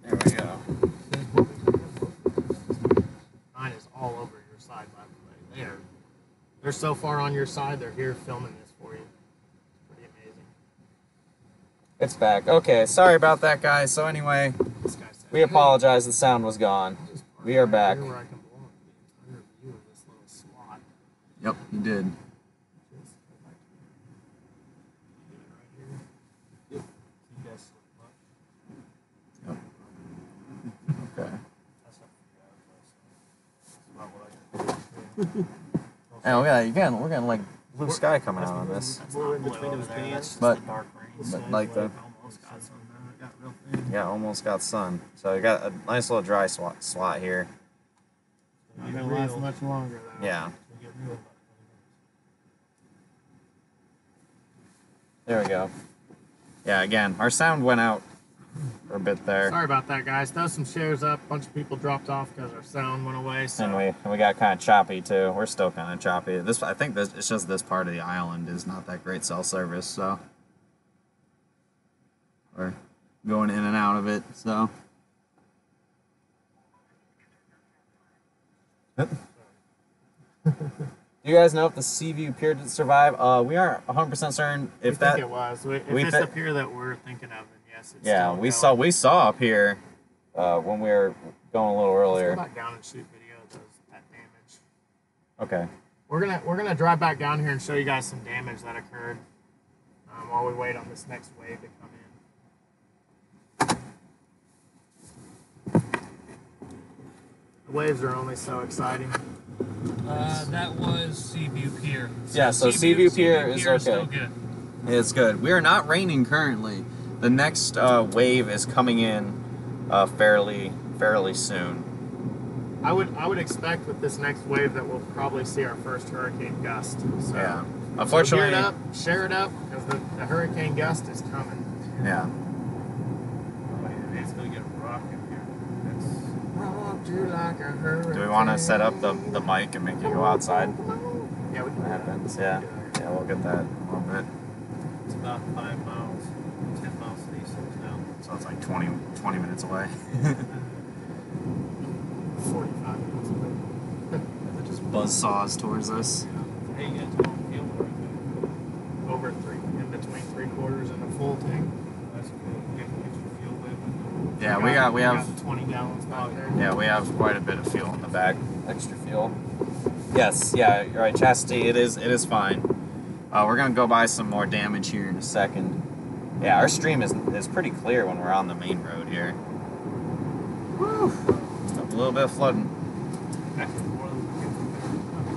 There we go. Mine is all over your side, by the way. They're so far on your side. They're here filming this for you. It's pretty amazing. It's back. Okay, sorry about that, guys. So anyway, we apologize. The sound was gone. We are back. Where I can blow up the entire view of this little slot. Yep, you did. Okay. Hey, we're getting like blue sky coming out on this. But like the almost got sun. So you got a nice little dry slot here. Not gonna last much longer though. Yeah. There we go. Yeah, again, our sound went out for a bit there. Sorry about that, guys. Throw some shares up. A bunch of people dropped off because our sound went away. So. And we got kind of choppy too. We're still kind of choppy. I think it's just this part of the island is not that great cell service, so we're going in and out of it. So. Do you guys know if the Seaview Pier did survive? We aren't 100% certain if that. I think it was. If it's the pier that we're thinking of, then yes, it's yeah, still we saw up here when we were going a little earlier. Let's go back down and shoot video of that damage. Okay. We're gonna drive back down here and show you guys some damage that occurred while we wait on this next wave to come in. The waves are only so exciting. That was Seaview Pier. Yeah, so Seaview Pier is okay. Still good. It's good. We are not raining currently. The next wave is coming in fairly soon. I would expect with this next wave that we'll probably see our first hurricane gust. So, yeah. Unfortunately, so gear it up, share it up, because the hurricane gust is coming. Yeah. It's gonna get rocking here. Like a hurricane. Do we want to set up the mic and make you go outside? Yeah, we can. What happens? Yeah. Yeah, we'll get that in a little bit. It's about 5 miles, 10 miles east of town. So it's like 20 minutes away. 45 minutes away. It just buzzsaws towards us. Hey, you guys don't feel very good. Over 3 in between. we have 20 gallons back there. Yeah, we have quite a bit of fuel in the back. Extra fuel. Yes, yeah, you're right, Chastity, it is fine. We're gonna go buy some more damage here in a second. Yeah, our stream is pretty clear when we're on the main road here. Whew. A little bit of flooding.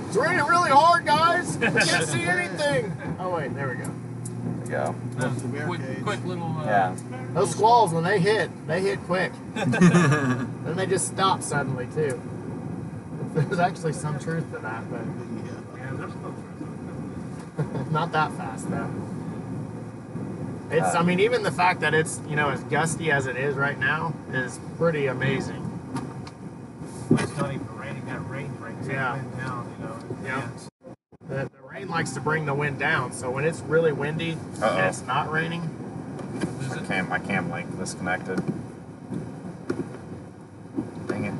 It's raining really hard, guys. Can't see anything. Oh wait, there we go. There we go. Quick little. Yeah. Those squalls, when they hit quick. Then they just stop suddenly too. There's actually some truth to that, but Yeah, there's no truth. not that fast though. It's, I mean, even the fact that it's, you know, as gusty as it is right now is pretty amazing. It's not even raining. That rain brings Yeah. the wind down, you know. Yeah. The rain likes to bring the wind down, so when it's really windy and it's not raining. My cam link disconnected. Dang it.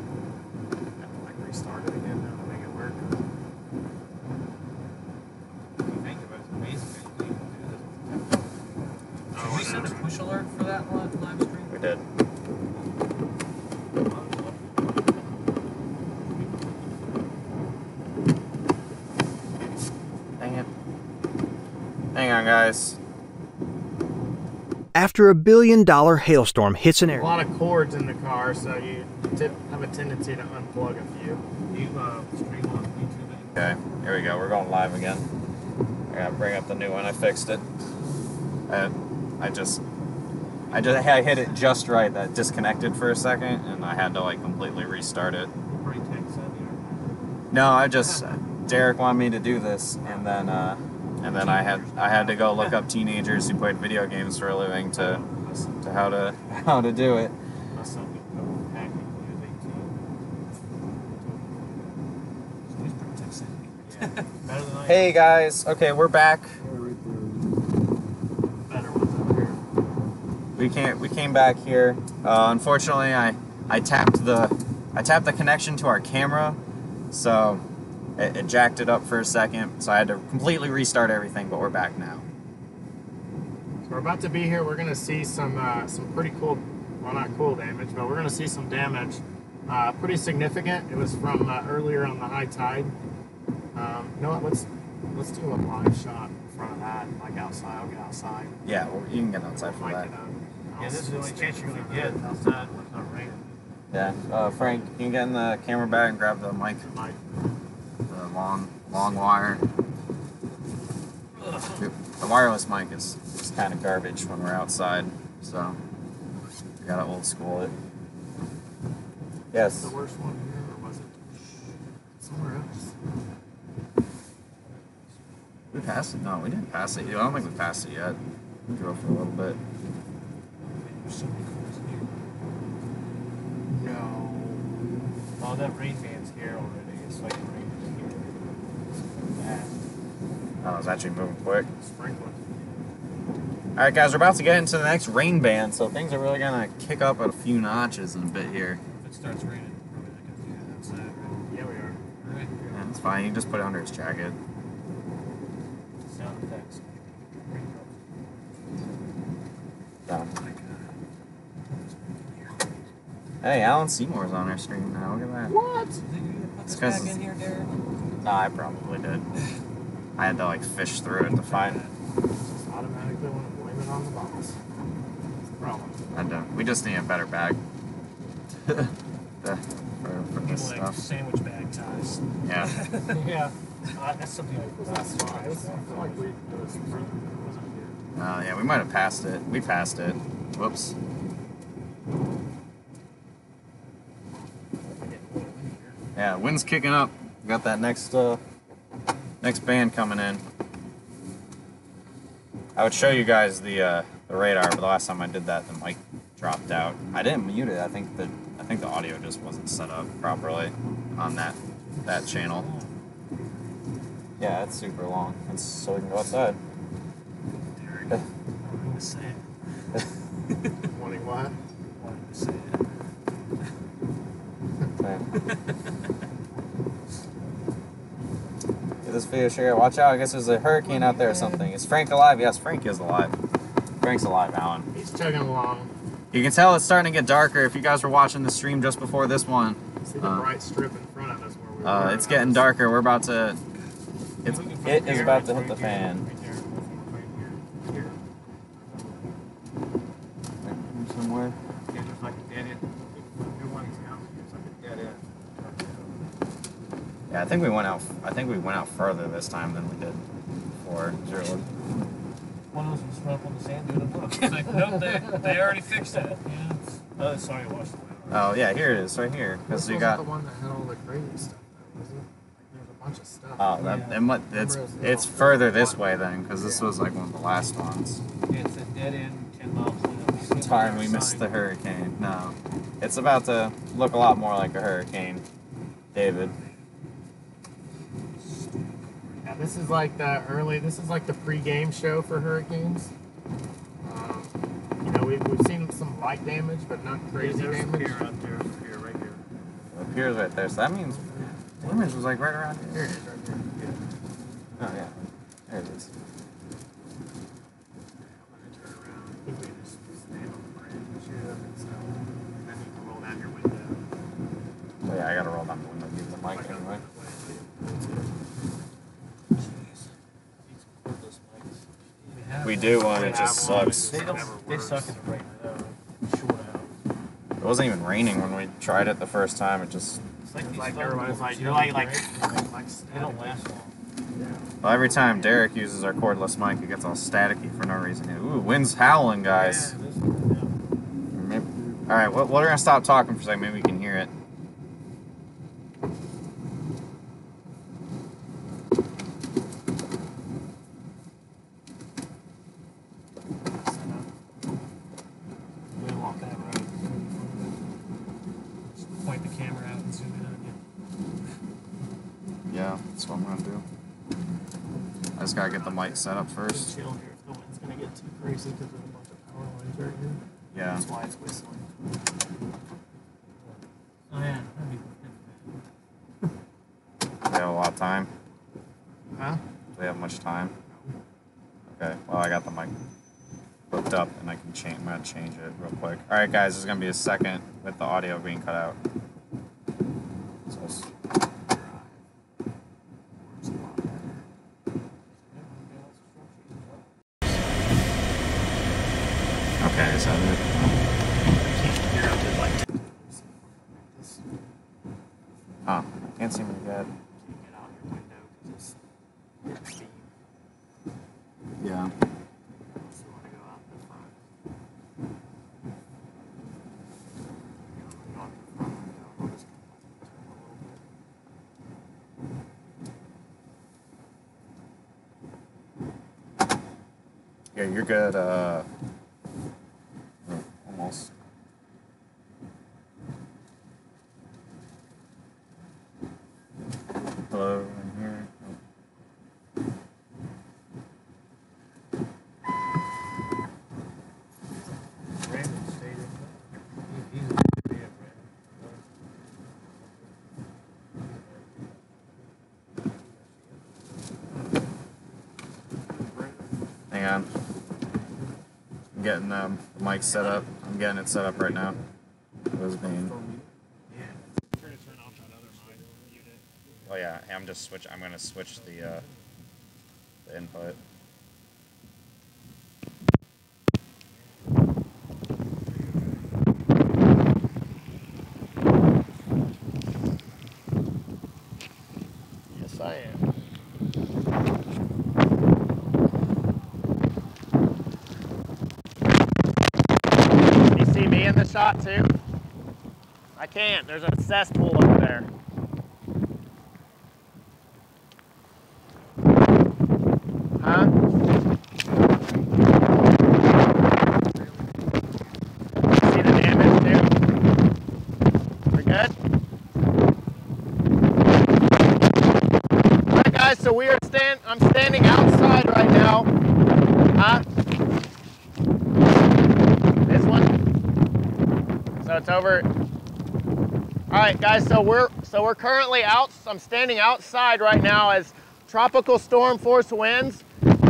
Like restart it again now to make it work. You think of it, it's amazing that you can do this. Did we send a push alert for that live stream? We did. Dang it. Hang on, guys. After a $1 billion hailstorm hits an A area, lot of cords in the car, so you have a tendency to unplug a few. You stream on YouTube. Okay, here we go. We're going live again. I gotta bring up the new one. I fixed it. I hit it just right. That disconnected for a second, and I had to like completely restart it. Pretty tech savvy. No, Derek wanted me to do this, and then I had to go look up teenagers who played video games for a living to how to do it. My son could go hacking when he was 18. So he's pretty tech savvy. Yeah. Better than I am. Hey guys, okay, we're back. Better ones up here. We came back here. Unfortunately, I tapped the connection to our camera, so it jacked it up for a second. So I had to completely restart everything. But we're back now. So we're about to be here. We're gonna see some pretty cool, well, not cool damage, but we're gonna see some damage, pretty significant. It was from earlier on the high tide. You know what? Let's do a live shot in front of that, like outside. I'll get outside. Yeah, well, you can get outside for Mic that. it up. Yeah, this is the only chance you're going to get outside when it's not raining. Yeah, Frank, can you get in the camera bag and grab the mic? Mic. The long wire. The wireless mic is kind of garbage when we're outside, so we gotta old school it. Yes. The worst one here, or was it somewhere else? We passed it? No, we didn't pass it. I don't think we passed it yet. We drove for a little bit. There's so many cars here. No. Oh, that rain fan's here already. It's like rain is here. It's fast. Oh, it's actually moving quick. Sprinkler. Alright guys, we're about to get into the next rain band, so things are really gonna kick up a few notches in a bit here. If it starts raining, we're probably not going to do that outside, right? Yeah, we are. Right. Yeah, it's fine, you can just put it under his jacket. Sound effects. So. Hey, Alan Seymour's on our stream now, look at that. What? Did you put this It's 'cause back in here, Derek? No, I probably did. I had to like fish through it to find it. Just automatically want to blame it on the boss. That's the problem. We just need a better bag. for this People like stuff. sandwich bag ties. Yeah. Yeah. That's something I That's fine. I feel like it was wasn't here. Yeah, we might have passed it. We passed it. Whoops. Yeah, wind's kicking up. We got that next band coming in. I would show you guys the radar, but the last time I did that, the mic dropped out. I didn't mute it. I think the audio just wasn't set up properly on that channel. Yeah, it's super long. It's so we can go outside. Derek, I wanted to say it. Wanting what? I wanted to say it. Get this video share. Watch out. I guess there's a hurricane out there or something. Is Frank alive? Yes, Frank is alive. Frank's alive, Alan. He's chugging along. You can tell it's starting to get darker if you guys were watching the stream just before this one. See the bright strip in front of us where we were. It's getting darker. We're about to... It is about to hit the fan. Somewhere. Yeah, there's like a dead end. It's like a dead end. Yeah, I think we went out further this time than we did before. One of us was run up on the sand dune and look. It's like, nope, they already fixed that. Yeah. Oh, sorry, I watched it. Oh yeah, here it is, right here. Because This you wasn't got. the one that had all the crazy stuff, though, was it? Like, there was a bunch of stuff. Oh, that and what? It's further this way then, because this was like one of the last ones. Yeah, it's a dead end, 10 miles. Time we missed the hurricane. No, it's about to look a lot more like a hurricane, David. Yeah, this is like the pre-game show for hurricanes. You know, we've seen some light damage, but not crazy damage. Pier out there, pier right here. The pier's right there, so that means damage was like right around here. Here it is, right here. Yeah. Oh yeah, there it is. I'm gonna turn around. I think we just stand on the bridge and shoot up and stuff. And then you can roll down your window. Oh yeah, I gotta roll down the window, give the mic anyway. We do one, it just sucks. They suck in the rain, short out. It wasn't even raining when we tried it the first time. It just. It's Like everybody's like, you're like they don't last long. Well, every time Derek uses our cordless mic, it gets all staticky for no reason. Ooh, wind's howling, guys. Maybe, all right, we're gonna stop talking for a second. Maybe we can hear it. Point the camera out and zoom in on you. Yeah, that's what I'm gonna do. I just gotta get the mic set up first. chill here if the wind's gonna get too crazy because there's a bunch of power lines right here. Yeah. That's why it's whistling. Oh yeah, We have a lot of time. Huh? Do we have much time? Okay. Well, I got the mic hooked up, and I can change. I'm gonna change it real quick. All right, guys. This is gonna be a second with the audio being cut out. So okay, so oh, can't seem to get. Get out your window because it's steam. Yeah. So you want to go out the front. Go out the front window. We'll just turn a little bit. Yeah, you're good. Almost. Hello, in here. Brandon stayed in. He's a bad Hang on. I'm getting the mic set up. I'm getting it set up right now. It was being. Turn off that other mic unit. Oh yeah, I'm gonna switch the input. Yes, I am. You see me in the shot too? I can't. There's a cesspool over there. Huh? See the damage too? We're good? Alright guys, so I'm standing outside right now. Huh? This one? So it's over. Alright guys, so we're currently out. I'm standing outside right now as tropical storm force winds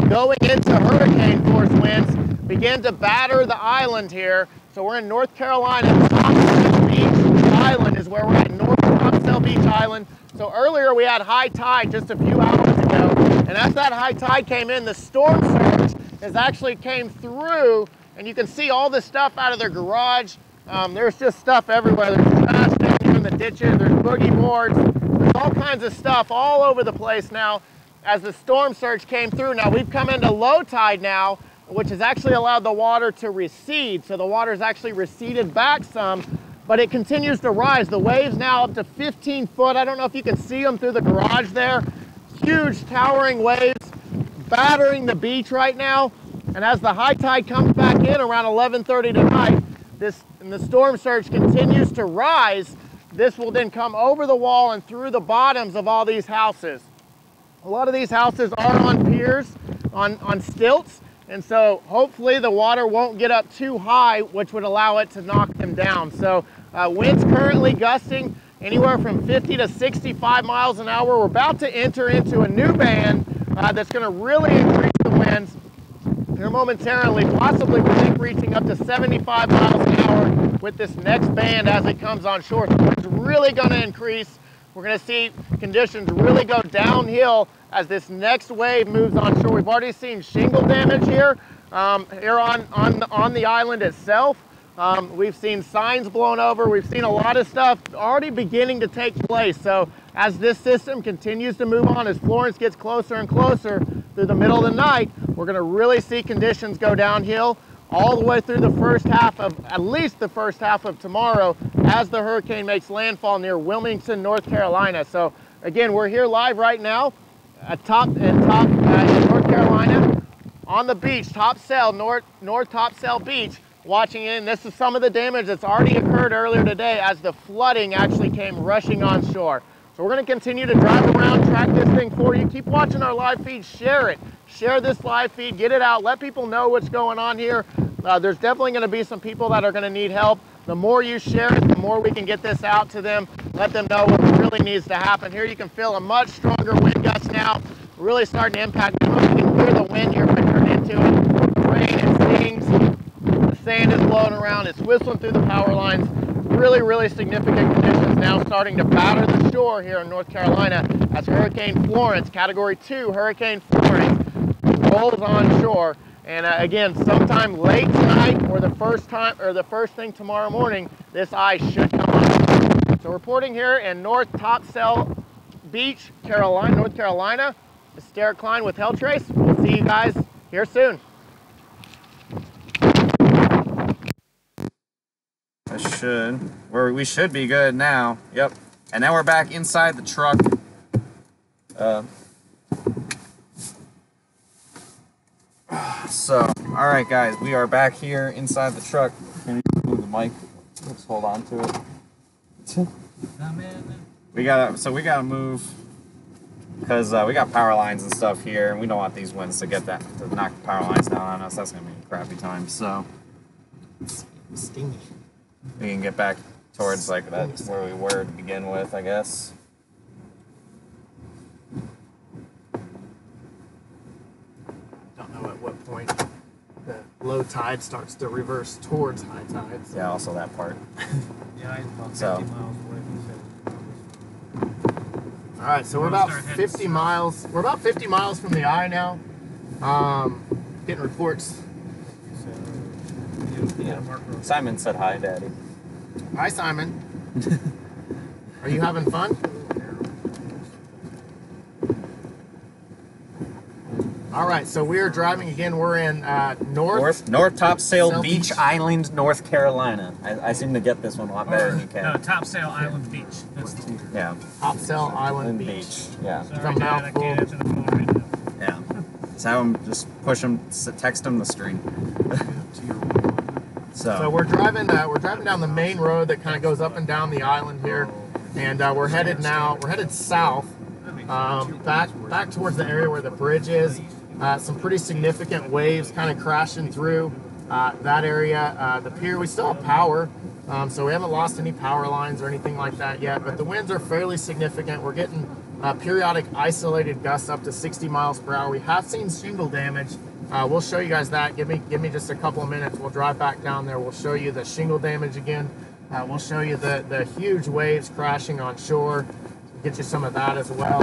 going into hurricane force winds begin to batter the island here. So So we're in North Carolina. Topsail Beach Island is where we're at, North Topsail Beach Island. So earlier we had high tide just a few hours ago, and as that high tide came in, the storm surge has actually came through, and you can see all this stuff out of their garage. There's just stuff everywhere. There's trash down here in the ditches, there's boogie boards, there's all kinds of stuff all over the place now as the storm surge came through. Now we've come into low tide now, which has actually allowed the water to recede. So the water's actually receded back some, but it continues to rise. The waves now up to 15 foot. I don't know if you can see them through the garage there. Huge towering waves battering the beach right now. And as the high tide comes back in around 11:30 tonight, and the storm surge continues to rise, this will then come over the wall and through the bottoms of all these houses. A lot of these houses are on piers, on stilts, and so hopefully the water won't get up too high, which would allow it to knock them down. So winds currently gusting anywhere from 50 to 65 miles an hour. We're about to enter into a new band that's going to really increase the winds here momentarily, possibly we think reaching up to 75 miles an hour with this next band as it comes on shore. So it's really going to increase. We're going to see conditions really go downhill as this next wave moves on shore. We've already seen shingle damage here, on the island itself. We've seen signs blown over. We've seen a lot of stuff already beginning to take place. So as this system continues to move on, as Florence gets closer and closer through the middle of the night, we're going to really see conditions go downhill all the way through the first half of, at least the first half of tomorrow, as the hurricane makes landfall near Wilmington, North Carolina. So again, we're here live right now at in North Carolina on the beach, Topsail, North Topsail Beach, watching it. And this is some of the damage that's already occurred earlier today as the flooding actually came rushing on shore. So we're going to continue to drive around, track this thing for you. Keep watching our live feed, share it. Share this live feed, get it out, let people know what's going on here. There's definitely going to be some people that are going to need help. The more you share it, the more we can get this out to them, let them know what really needs to happen. Here you can feel a much stronger wind gust now, really starting to impact. You can hear the wind here when you're into it. The rain, it stings, the sand is blowing around, it's whistling through the power lines. Really, really significant conditions now starting to batter the shore here in North Carolina as Hurricane Florence, Category 2 Hurricane Florence, rolls on shore. And again, sometime late tonight or the first thing tomorrow morning, this ice should come on. So reporting here in North Topsail Beach, North Carolina, this is Derek Klein with HealthTrace. We'll see you guys here soon. We should be good now. Yep. And now we're back inside the truck. So, all right, guys, we are back here inside the truck. Can you move the mic? Let's hold on to it. We gotta move because we got power lines and stuff here, and we don't want these winds to knock the power lines down on us. That's gonna be a crappy time. So, Stingy. We can get back towards like that's where we were to begin with, I guess. Don't know at what point the low tide starts to reverse towards high tide. So. Yeah, also that part. Yeah, it's about 50 miles away from All right, so we're about 50 miles. We're about 50 miles from the eye now. Getting reports. Yeah. Simon said hi, Daddy. Hi, Simon. Are you having fun? All right, so we are driving again. We're in North Topsail Beach Island, North Carolina. I seem to get this one a lot better than you can. No, Topsail Island Beach. Yeah. Topsail Island Beach. Yeah. Sorry, Dad, I can't answer the phone right now. Yeah. Just have him, just push him, text him the screen. So we're driving down the main road that kind of goes up and down the island here, and we're headed south, back towards the area where the bridge is. Some pretty significant waves kind of crashing through that area. The pier, we still have power, so we haven't lost any power lines or anything like that yet, but the winds are fairly significant. We're getting periodic isolated gusts up to 60 miles per hour. We have seen shingle damage we'll show you guys that. Give me just a couple of minutes. We'll drive back down there. We'll show you the shingle damage again. We'll show you the huge waves crashing on shore. Get you some of that as well.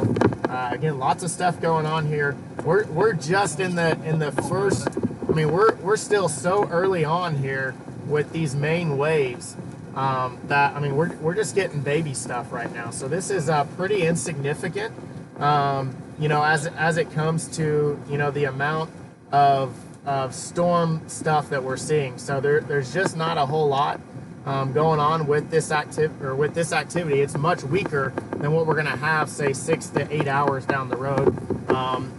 Again, lots of stuff going on here. We're just in the first. I mean, we're still so early on here with these main waves that, I mean, we're just getting baby stuff right now. So this is pretty insignificant, you know, as it comes to, you know, the amount of storm stuff that we're seeing. So there's just not a whole lot going on with this activity. It's much weaker than what we're going to have, say, 6 to 8 hours down the road,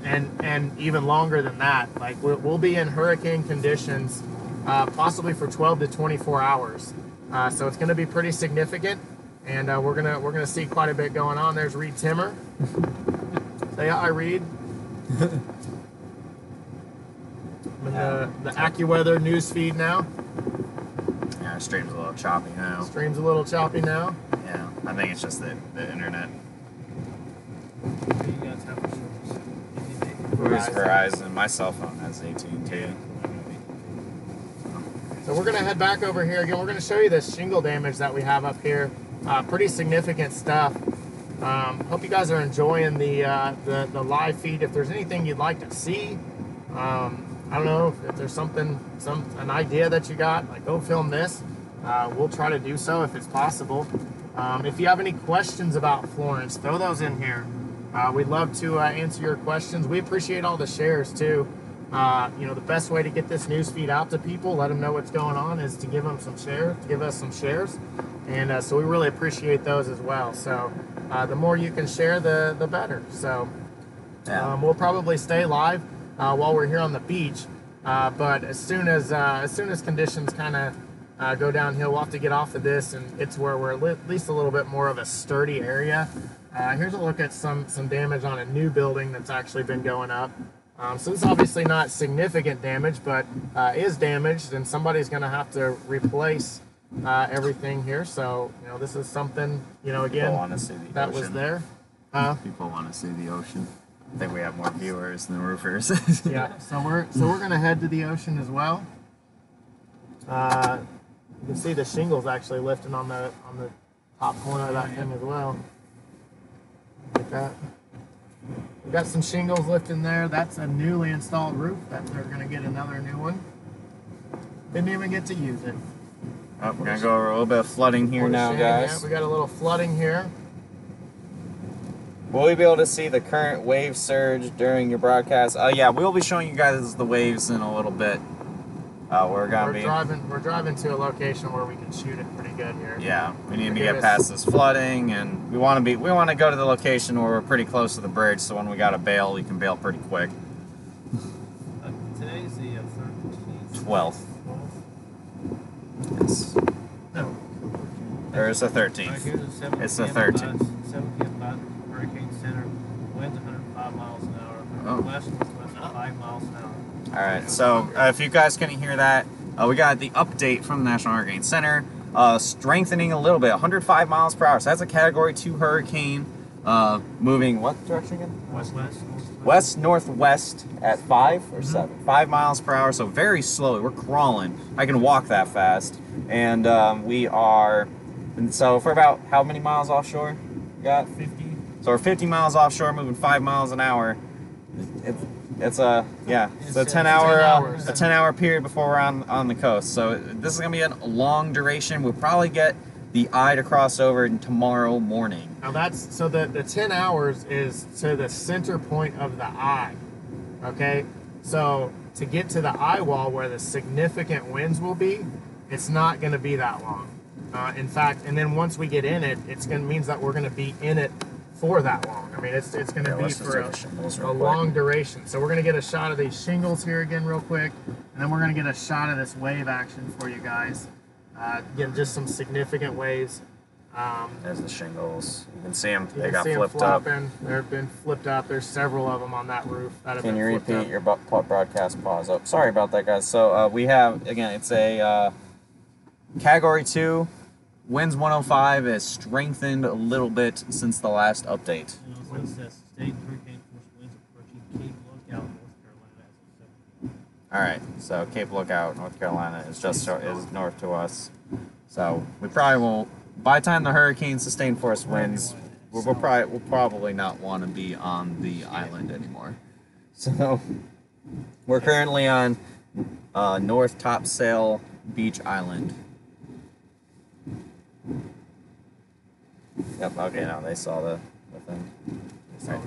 and even longer than that. Like we'll be in hurricane conditions possibly for 12 to 24 hours. So it's going to be pretty significant, and we're gonna see quite a bit going on. There's Reed Timmer. Say hi, Reed. I'm in the AccuWeather news feed now. Yeah, stream's a little choppy now. Stream's a little choppy now. Yeah, I think it's just the internet. You guys have a service. We use Verizon. My cell phone has AT&T. So we're gonna head back over here again. We're gonna show you this shingle damage that we have up here. Pretty significant stuff. Hope you guys are enjoying the live feed. If there's anything you'd like to see, I don't know if there's an idea that you got, like go film this. We'll try to do so if it's possible. If you have any questions about Florence, throw those in here. We'd love to answer your questions. We appreciate all the shares too. You know, the best way to get this news feed out to people, let them know what's going on, is to give them some shares, give us some shares. And so we really appreciate those as well. So the more you can share, the better. So we'll probably stay live while we're here on the beach. But as soon as conditions kind of go downhill, we'll have to get off of this, and it's where we're at least a little bit more of a sturdy area. Here's a look at some damage on a new building that's actually been going up. So this is obviously not significant damage, but is damaged, and somebody's going to have to replace everything here. So, you know, this is something, you know, again, that was there. People want to see the ocean. I think we have more viewers than roofers. Yeah, so we're going to head to the ocean as well. You can see the shingles actually lifting on the top corner of that thing as well. Like that. We've got some shingles lifting there. That's a newly installed roof. That they're going to get another new one. Didn't even get to use it. Oh, we're going to go over a little bit of flooding here now, guys. Yeah, we got a little flooding here. Will we be able to see the current wave surge during your broadcast? Yeah, we'll be showing you guys the waves in a little bit. We're driving to a location where we can shoot it pretty good here. Yeah, we need to get past this flooding, and we want to go to the location where we're pretty close to the bridge, so when we got to bail, we can bail pretty quick. Today's the 13th. 12th. Yes. No. Or it's the 13th. Right, here's the 7 It's the p.m. 13th. 7 p.m. by Hurricane Center. Winds 105 miles an hour. Oh. West 5 miles an hour. Alright, so if you guys couldn't hear that, we got the update from the National Hurricane Center, strengthening a little bit, 105 miles per hour. So that's a Category 2 hurricane, moving what direction again? West-northwest at 5 or 7? 5 miles per hour, so very slowly. We're crawling. I can walk that fast. And so for about how many miles offshore? We got 50. So we're 50 miles offshore, moving 5 miles an hour. It's a 10-hour period before we're on the coast. So this is gonna be a long duration. We'll probably get the eye to cross over tomorrow morning. Now that's so the 10 hours is to the center point of the eye. Okay, so to get to the eye wall where the significant winds will be, it's not going to be that long. In fact, and then once we get in it, means that we're going to be in it for that long. I mean, it's going to be for a long duration. So we're going to get a shot of these shingles here again real quick, and then we're going to get a shot of this wave action for you guys. Again, just some significant waves. There's the shingles. You can see them. They got see flipped them up. They've been flipped up. There's several of them on that roof that have Can been you flipped repeat up. your broadcast pause? Oh, sorry about that, guys. So we have, again, it's a Category 2. Winds 105 has strengthened a little bit since the last update. And also it says state hurricane force winds approaching Cape Lookout, North Carolina as of 7 p.m. All right, so Cape Lookout, North Carolina, is north to us. So we probably won't. By the time the hurricane sustained force winds, we'll probably not want to be on the island anymore. So we're currently on North Topsail Beach Island. Yep. Okay. Now they saw the thing. Right.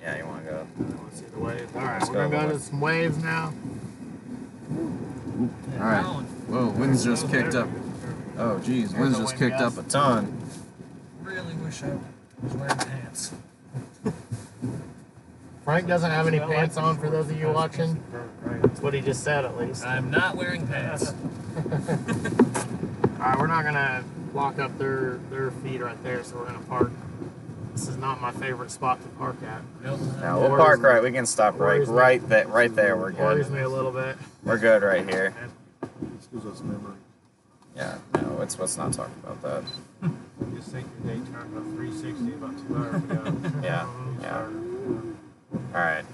Yeah, you want to go? I want to see the waves. All right, Let's we're gonna go go to some waves now. All right. Whoa, winds just kicked up. Oh, geez, winds just kicked up a ton. Really wish I was wearing pants. Frank doesn't have any pants on, for those of you watching. That's what he just said, at least. I'm not wearing pants. Alright, we're not gonna block up their feet right there, so we're gonna park. This is not my favorite spot to park at. Nope. Now we'll park right. We can stop right there. We're Worries good. me a little bit. We're good right here. This gives us memory. Yeah. No, let's not talk about that. Just think your day turned about 360 about 2 hours ago. Yeah. Yeah. All right.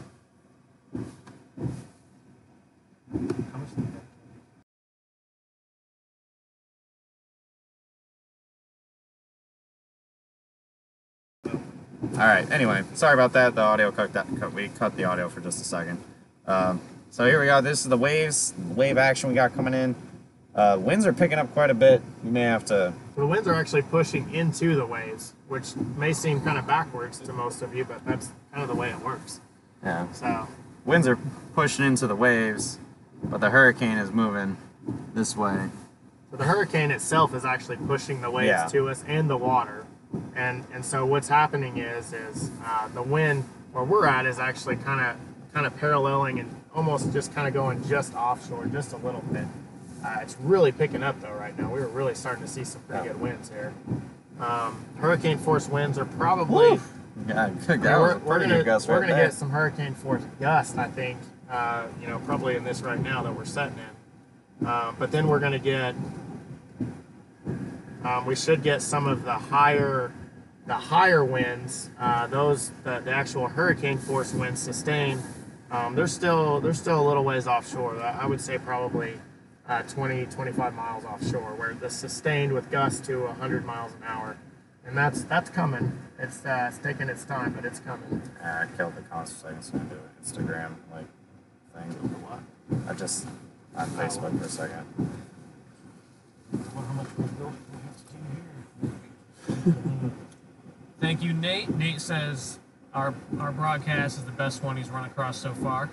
How much did that? All right. Anyway, sorry about that. The audio we cut the audio for just a second. So here we go. This is the wave action we got coming in. Winds are picking up quite a bit. You may have to. The winds are actually pushing into the waves, which may seem kind of backwards to most of you, but that's kind of the way it works. Yeah. So Winds are pushing into the waves, but the hurricane is moving this way. the hurricane itself is actually pushing the waves to us and the water. And so what's happening is the wind where we're at is actually kind of paralleling and almost just kind of going just offshore, just a little bit. It's really picking up though right now. We're really starting to see some pretty good winds here. Hurricane force winds are probably. Yeah, good. We're gonna get some hurricane force gust, I think. Probably in this right now that we're setting in. But then we're gonna get. We should get some of the higher winds. The actual hurricane force winds sustained. They're still a little ways offshore. I would say probably 20, 25 miles offshore, where the sustained with gusts to 100 miles an hour, and that's coming. It's taking its time, but it's coming. I killed the comments for a second, so I'm gonna do an Instagram thing. What? I just on Facebook for a second. Well, how much we have to do here? Thank you, Nate. Nate says our broadcast is the best one he's run across so far.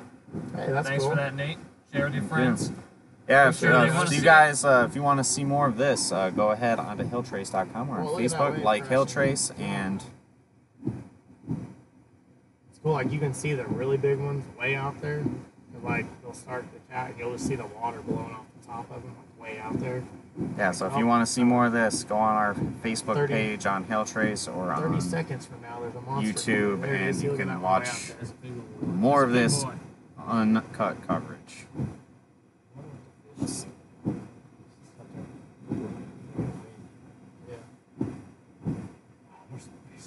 Hey, that's Thanks cool. for that, Nate. Share with your friends. Yeah, if you want to see more of this, go ahead onto hilltrace.com. We're on Facebook, like Hilltrace, and it's cool. Like you can see the really big ones way out there. And, like they'll start the cat. You'll just see the water blowing off the top of them, like way out there. yeah. So if you want to see more of this, go on our Facebook page on Hilltrace or 30 on seconds from now, there's a monster. YouTube, There it is. and you Look at can that one way watch out there. more of this Boy. uncut coverage.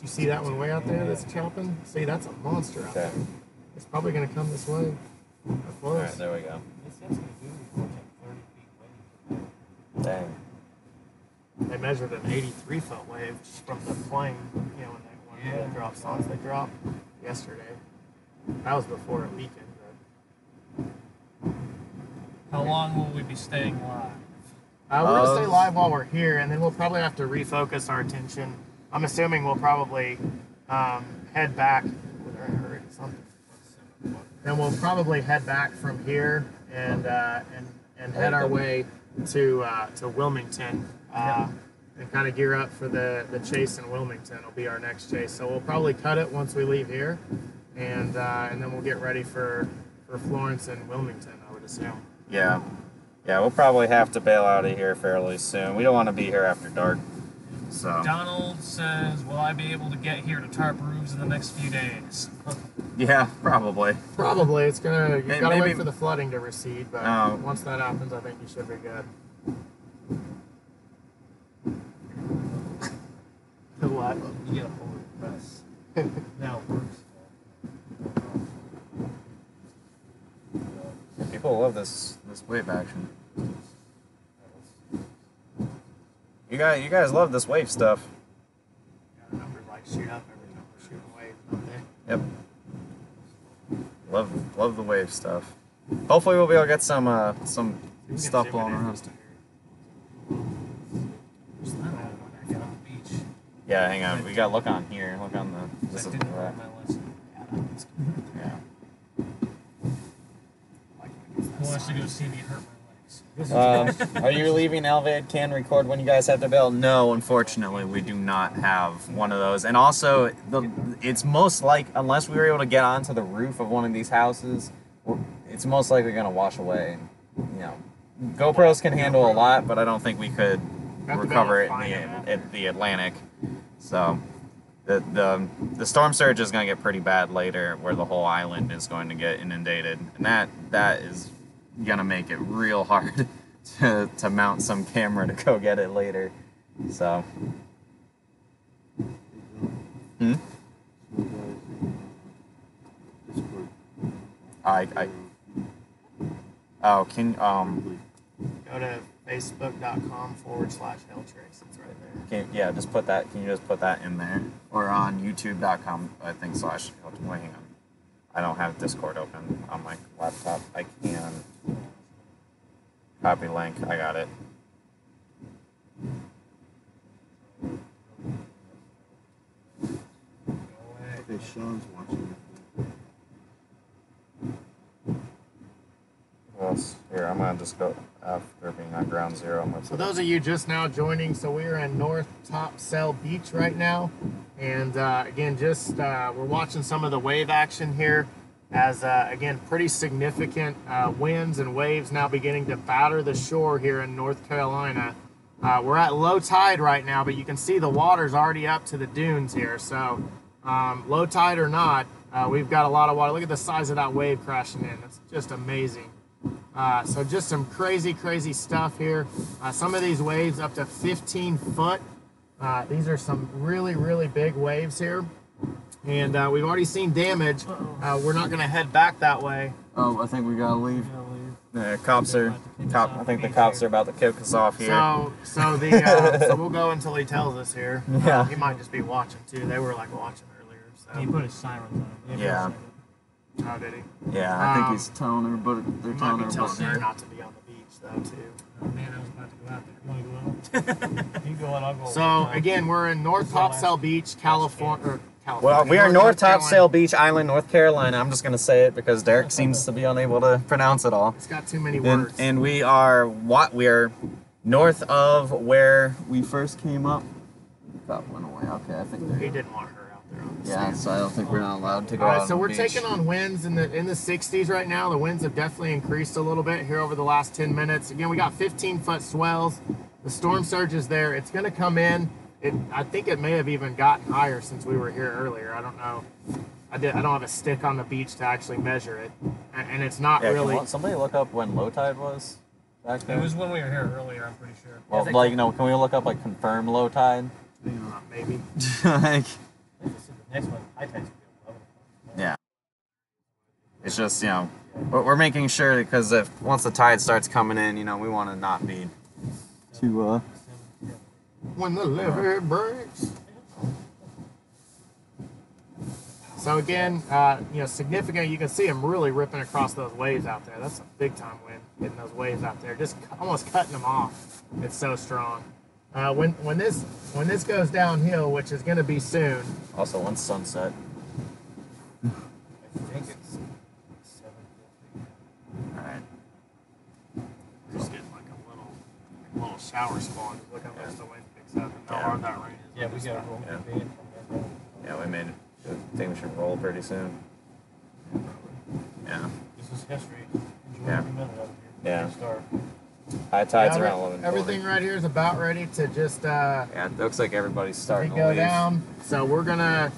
You see that one way out there that's chopping? See, that's a monster out Okay. there. It's probably going to come this way. Or All close. right, there we go. Dang. They measured an 83-foot wave from the plane, when they dropped songs they dropped yesterday. That was before it weakened. How long will we be staying live? We're going to stay live while we're here, and then we'll probably have to refocus our attention. I'm assuming we'll probably head back. Then we'll probably head back from here and head our way to Wilmington and kind of gear up for the chase in Wilmington. Will be our next chase. So we'll probably cut it once we leave here, and then we'll get ready for Florence and Wilmington, I would assume. Yeah. Yeah, we'll probably have to bail out of here fairly soon. We don't want to be here after dark. So. Donald says, will I be able to get here to tarp roofs in the next few days? Yeah, probably. Probably. You've got to Maybe- wait for the flooding to recede, but once that happens, I think you should be good. What? You get a hold of the press. Now it works. People cool. I love this wave action. You guys love this wave stuff. Yeah, numbers like shoot up every time we're shooting waves, don't they? Yep. Love the wave stuff. Hopefully we'll be able to get some stuff blown around. Yeah, hang on. We gotta look on here. Look on the. This is the right. Yeah. Who wants to go see me hurt my legs? Are you leaving elevated can record when you guys have to build? No, unfortunately, we do not have one of those. And also, it's most like, unless we were able to get onto the roof of one of these houses, it's most likely going to wash away. You know, GoPros can handle a lot, but I don't think we could recover it in the Atlantic. So, the storm surge is going to get pretty bad later, where the whole island is going to get inundated, and that is gonna make it real hard to mount some camera to go get it later. So oh, can go to facebook.com/Helltrace. It's right there. Yeah, just put that. Can you just put that in there, or on youtube.com, I think /. Wait, hang on. I don't have Discord open on my laptop. I can copy link. I got it. Okay, Sean's watching it. Yes. Here, I'm gonna just go after being on ground zero. So those of you just now joining, so we are in North Topsail Beach right now, and again, just we're watching some of the wave action here, as again, pretty significant winds and waves now beginning to batter the shore here in North Carolina. We're at low tide right now, but you can see the water's already up to the dunes here. So low tide or not, we've got a lot of water. Look at the size of that wave crashing in. It's just amazing. So just some crazy stuff here. Some of these waves up to 15 foot. These are some really big waves here. And we've already seen damage. We're not going to head back that way. Oh, I think we gotta leave. The cops are. I think the cops are about to kick us off here. So we'll go until he tells us here. Yeah. He might just be watching too. They were like watching earlier. So. He put his sirens on. Yeah. Oh, did he? Yeah, I think he's telling everybody. They're telling everybody her not to be on the beach though too. Oh man, I was about to go out there. You want to go out? You go out, I'll go. So again, we're in North Topsail Beach, California. Well, we are North Topsail Beach Island, North Carolina. I'm just going to say it because Derek seems to be unable to pronounce it all. It's got too many words. And we are north of where we first came up. That went away. Okay, I think he didn't want her out there on the yeah, sand. so I don't think we're not allowed to go All out right, so on we're the beach. taking on winds in the 60s right now. The winds have definitely increased a little bit here over the last 10 minutes. Again, we got 15-foot swells. The storm surge is there. It's going to come in. I think it may have even gotten higher since we were here earlier. I don't know. I don't have a stick on the beach to actually measure it, and it's not really. Can somebody look up when low tide was back there? It was when we were here earlier, I'm pretty sure. Well, like, you know, can we look up like confirmed low tide? Maybe. Like, The next one, high tide's gonna be 11. yeah. It's just, you know, we're making sure because once the tide starts coming in, you know, we want to not be too When the levee breaks. So again, you know, significant. You can see them really ripping across those waves out there. That's a big time wind hitting those waves out there, just almost cutting them off. It's so strong. When this goes downhill, which is going to be soon. Also, once sunset. I think it's 7:50. All right. Just getting like a little shower spawn. Look how much the wind picks up and how hard that rain is. Yeah, we got to roll Yeah. the band. Yeah, we made it. I think we should roll pretty soon. Yeah. This is history. Enjoy Yeah. every minute of it here. Yeah. Good start. High tide's Yeah, around 11. everything right here is about ready to just Yeah, it looks like everybody's starting to go leave. down. So we're gonna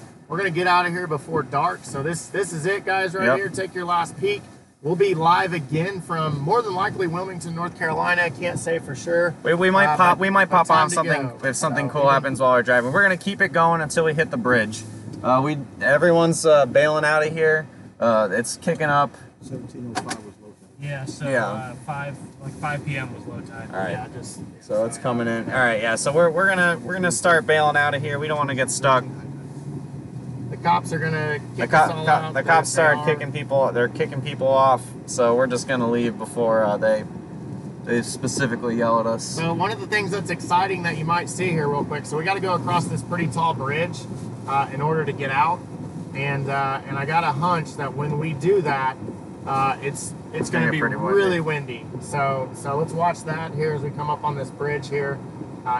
get out of here before dark. So this is it, guys, right Yep. here. Take your last peek. We'll be live again from more than likely Wilmington, North Carolina. I can't say for sure. We might pop. We might pop time on to something go. if something So, cool happens while we're driving. We're gonna keep it going until we hit the bridge. Everyone's bailing out of here. It's kicking up. 1705 was low tide. Yeah, so Yeah. 5 p.m. was low tide. All right. Yeah, So it's coming in. All right, yeah. So we're gonna start bailing out of here. We don't want to get stuck. The cops are gonna The, kick us all out. the cops They started are. kicking people. They're kicking people off. So we're just gonna leave before they specifically yell at us. So one of the things that's exciting that you might see here real quick. So we got to go across this pretty tall bridge in order to get out, and I got a hunch that when we do that, it's going to be really windy. So let's watch that here as we come up on this bridge here.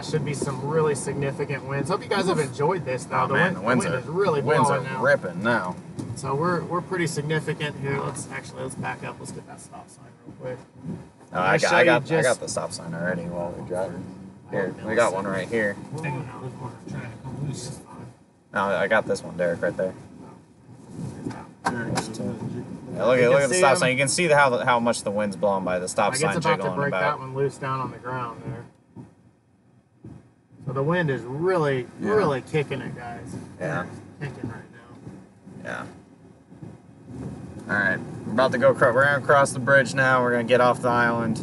Should be some really significant winds. Hope you guys have enjoyed this though. Oh man, the winds is really blowing now. Ripping now. So we're pretty significant here. Let's back up. Let's get that stop sign real quick. No, I got the stop sign already while we're driving. Here, we got one right here. Trying to come loose. No, I got this one, Derek, right there. Yeah, look at the stop sign. You can see how much the wind's blowing by the stop sign it's about to jiggling break about. that one loose down on the ground there. So the wind is really kicking it, guys. Yeah. It's kicking right now. Yeah. All right, we're about to go. We're gonna cross the bridge now. We're gonna get off the island,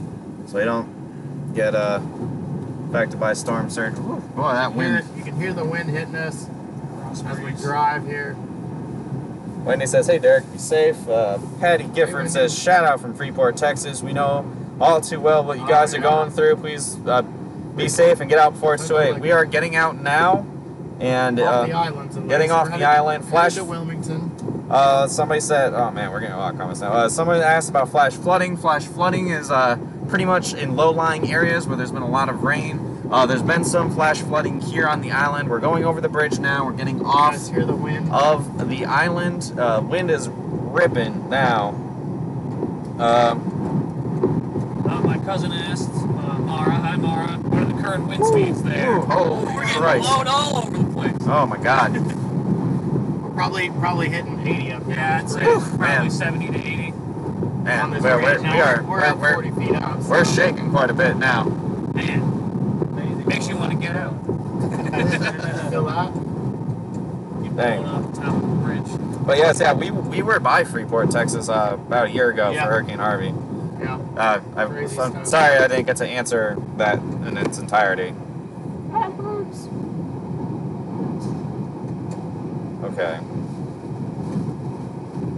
so we don't get affected by storm surge. Ooh, boy, that wind! You can hear the wind hitting us as we drive here. Wendy says, "Hey, Derek, be safe." Patty Gifford says, "Shout out from Freeport, Texas. We know all too well what you guys are going through. Please be safe and get out before it's too late." We are getting out now, and off the islands. getting off the island. Flash to Wilmington. Somebody said, oh man, we're getting a lot of comments now. Somebody asked about flash flooding. Flash flooding is pretty much in low-lying areas where there's been a lot of rain. There's been some flash flooding here on the island. We're going over the bridge now. We're getting off You guys hear the wind? of the island. Wind is ripping now. My cousin asked Mara, hi Mara, what are the current wind speeds there? Oh, We're getting Christ. blown all over the place. Oh my God. We're probably hitting 80 up here. Yeah, I'd say Whew, probably man. 70 to 80. Man, On this we're bridge. Now we're at 40 feet out. So. we're shaking quite a bit now. Man, makes you want to get out. Feel that? Keep Dang. blowing off the top of the bridge. But yes, yeah, we were by Freeport, Texas about a year ago Yeah. for Hurricane Harvey. Yeah. I'm Crazy stuff. sorry I didn't get to answer that in its entirety. That hurts. Okay.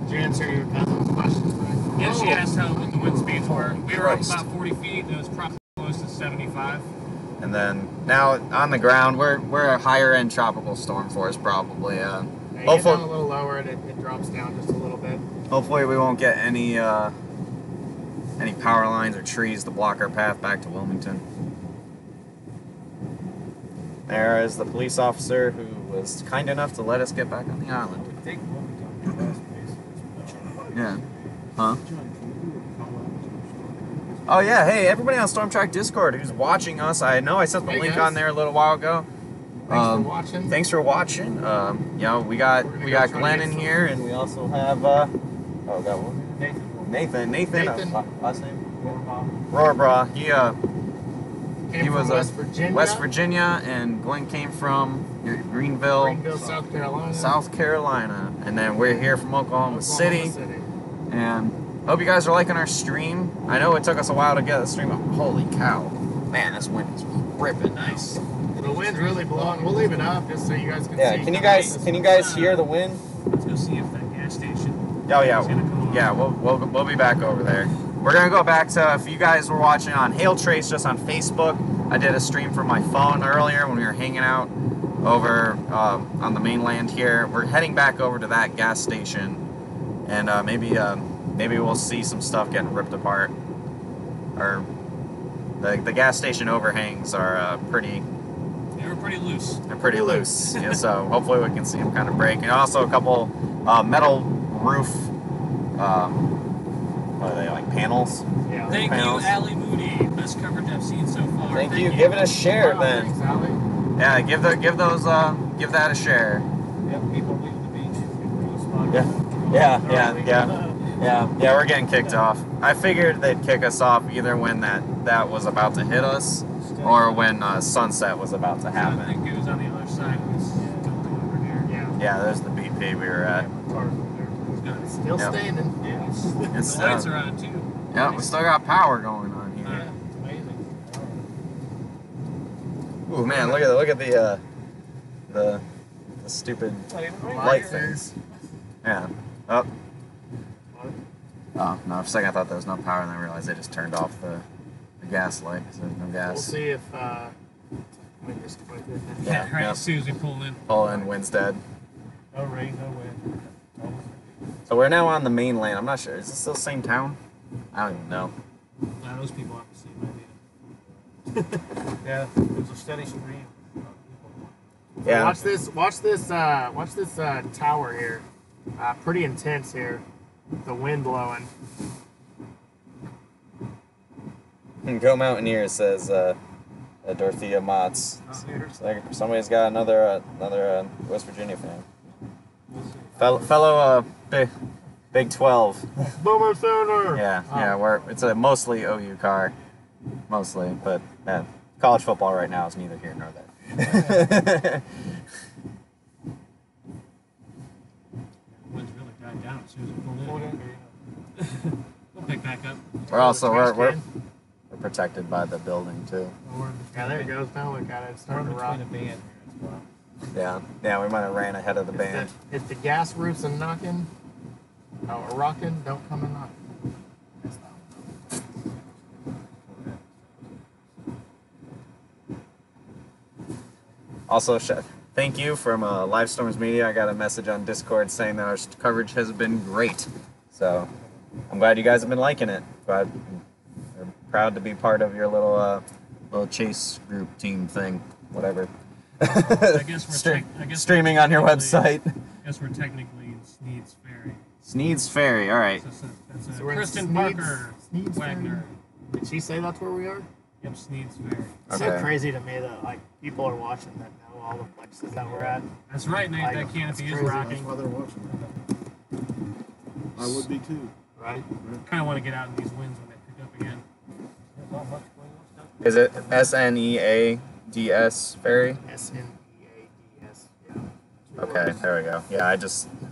Did you answer your cousin's questions, right? Yeah, she asked what the wind speeds were. We were up Christ. about 40 feet, and it was probably close to 75. And then now on the ground, we're a higher end tropical storm force probably. Yeah, you get down a Hopefully, little lower, and it drops down just a little bit. hopefully we won't get any power lines or trees to block our path back to Wilmington. There is the police officer who was kind enough to let us get back on the island. Take Wilmington to the last base. Yeah. Huh? Oh yeah, hey, everybody on Storm Track Discord who's watching us. I know I set the Hey, link guys. on there a little while ago. Thanks for watching. Thanks for watching. You know, we got We're gonna go Glenn try to in get here, and we also have got one. Nathan. Nathan. Last name? Rohrbach. He was West Virginia. West Virginia, and Glenn came from Greenville, South Carolina. South Carolina, and then we're here from Oklahoma City. And hope you guys are liking our stream. I know it took us a while to get the stream up. Holy cow, man, this wind is ripping. Nice. The wind's really blowing. We'll leave it up just so you guys can Yeah, see. can you guys hear the wind? Let's go see if that gas station Oh is gonna come on. yeah, we'll be back over there. We're gonna go back to, if you guys were watching on Hail Trace just on Facebook, I did a stream from my phone earlier when we were hanging out over on the mainland here. We're heading back over to that gas station, and maybe we'll see some stuff getting ripped apart. Or the gas station overhangs are pretty. They were pretty loose. They're pretty loose. Yeah, so hopefully we can see them kind of break. And also a couple metal roof. What are they, like panels? Yeah. Thank Panels. you, Allie Moody. Best coverage I've seen so far. Thank you. Give it a share Wow, then. thanks, Allie. Yeah, give that a share. Yep, people leaving the beach. People spot. Yeah, we're getting kicked off. I figured they'd kick us off either when that was about to hit us, or when sunset was about to I happen. think it was on the other side of this building over here. Yeah. Yeah, there's the BP we were at. Still Yep. standing. Yeah, It's, the lights are on too. Yeah, we still got power going on here. Yeah, it's amazing. Ooh, man, look at the stupid light things. Yeah. Oh. Oh, no, for a second I thought there was no power, and then I realized they just turned off the gas light because there's no gas. We'll see if wind is quite good. Yeah, right as soon as we pull in. Pull in, wind's dead. No rain, no wind. So we're now on the mainland. I'm not sure. Is this still the same town? I don't even know. Nah, those people have the same idea. Yeah, there's a steady stream. Yeah. Watch this tower here. Pretty intense here. The wind blowing. Go Mountaineers, says Dorothea Motz. Somebody's got another West Virginia fan. Fellow Big 12. Boomer Sooner. Yeah. It's a mostly OU car, mostly, but college football right now is neither here nor there. Wind's really died down as soon as we pull in. We'll pick back up. We're protected by the building too. Yeah, there it goes. Now look at it. It's starting to rock. Yeah, we might have ran ahead of the band. If the gas roofs are knocking, rocking, don't come and knock. Also, thank you from Livestorms Media. I got a message on Discord saying that our coverage has been great. So I'm glad you guys have been liking it. We're proud to be part of your little chase group team thing, whatever. I guess we're streaming on your website. I guess we're technically in Sneed's Ferry. Sneed's Ferry, all right. That's So we're in Kristen Sneed's- Parker Sneed's Wagner. Did she say that's where we are? Yep, Sneed's Ferry. It's Okay. so crazy to me that like people are watching that know all the places that we're at. That's right, Nate. Like, That canopy is it's crazy. That's rocking. why they're watching it. I would be too. Right? Kind of want to get out in these winds when they pick up again. Is it SNEADS Ferry? SNEADS. Yeah. Okay, there we go. Yeah,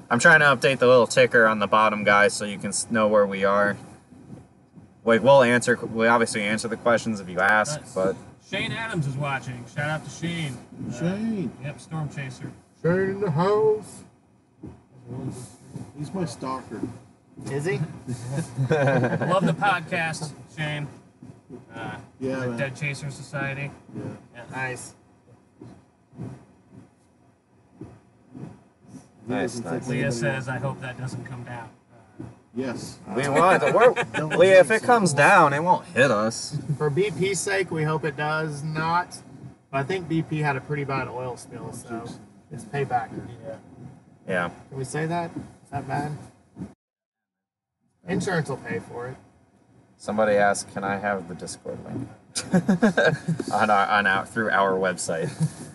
I'm trying to update the little ticker on the bottom, guys, so you can know where we are. We obviously answer the questions if you ask, but Shane Adams is watching. Shout out to Shane. Shane. Yep, Storm Chaser. Shane in the house. He's my stalker. Is he? Love the podcast, Shane. Yeah, the man. Dead Chaser Society. Yeah. Nice. Nice. Leah says, I hope that doesn't come down. Yes. we want Leah, if it comes down, it won't hit us. For BP's sake, we hope it does not. But I think BP had a pretty bad oil spill, so it's payback. Yeah. Can we say that? Is that bad? Insurance will pay for it. Somebody asked, can I have the Discord link? through our website.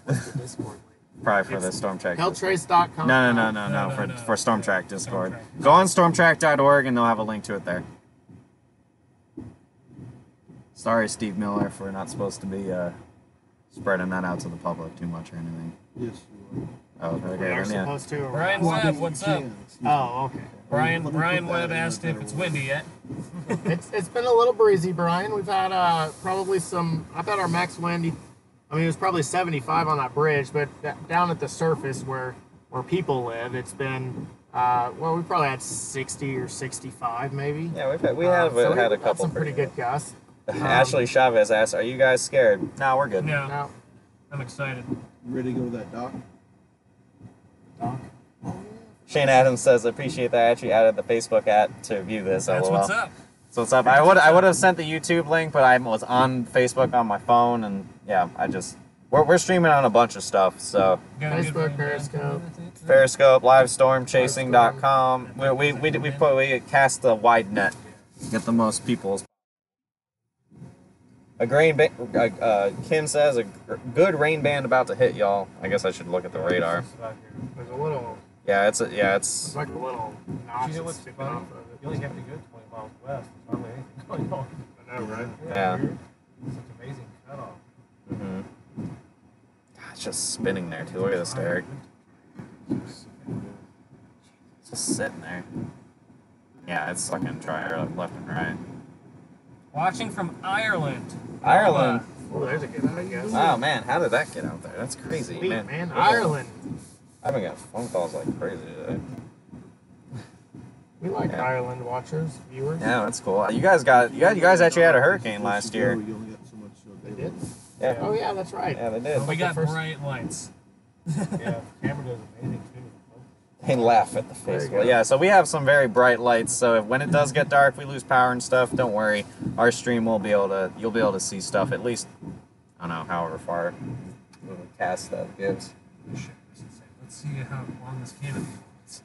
What's the Discord link? Probably for the Stormtrack. Helltrace.com. No, for Stormtrack Discord. Go on stormtrack.org and they'll have a link to it there. Sorry, Steve Miller, if we're not supposed to be spreading that out to the public too much or anything. Yes, you Oh, We okay. are Then, yeah. supposed to. or Brian not? Webb, what's up? Oh, okay. Brian Let me put Webb that in asked a if better it's way. windy yet. It's been a little breezy, Brian. We've had probably some. I bet our max wind. I mean, it was probably 75 on that bridge, but down at the surface where people live, it's been. We probably had 60 or 65 maybe. Yeah, we have So had a we've couple some pretty good gusts. Ashley Chavez asked, are you guys scared? No, we're good. Yeah, Now, I'm excited. Ready to go to that dock? Doc. Shane Adams says, appreciate that I actually added the Facebook at to view this. That's LOL. what's up. So what's up? I would have sent the YouTube link, but I was on Facebook on my phone, and yeah, we're streaming on a bunch of stuff. So Got a good Facebook, rain, Periscope. Periscope, LivestormChasing.com. We cast a wide net, get the most people. Kim says a good rain band about to hit y'all. I guess I should look at the radar. There's a little. It's It's like a little notch You know what's sticking funny? off of it. You only have to go 20 miles west. There's hardly anything going on. I know, right? Yeah. Such amazing cutoff. Mm-hmm. God, it's just spinning there too. Look at this, Derek. It's just sitting there. Yeah, it's fucking dry left and right. Watching from Ireland. Ireland. Oh, there's a good one, I guess. Wow, man, how did that get out there? That's crazy, Sweet, man. man. Ireland. I've been getting phone calls like crazy today. We like Ireland watchers, viewers. Yeah, that's cool. You guys actually had a hurricane last year. You only got so much They did? Yeah. Oh, yeah, that's right. Yeah, they did. We got first- bright lights. Yeah. Camera does amazing too. They laugh at the There you face. go. Well, yeah, so we have some very bright lights, so if, when it does get dark, we lose power and stuff, don't worry. Our stream will be able to, you'll be able to see stuff at least, I don't know, however far the cast stuff gives. Shit, this is insane. Let's see how long this canopy is.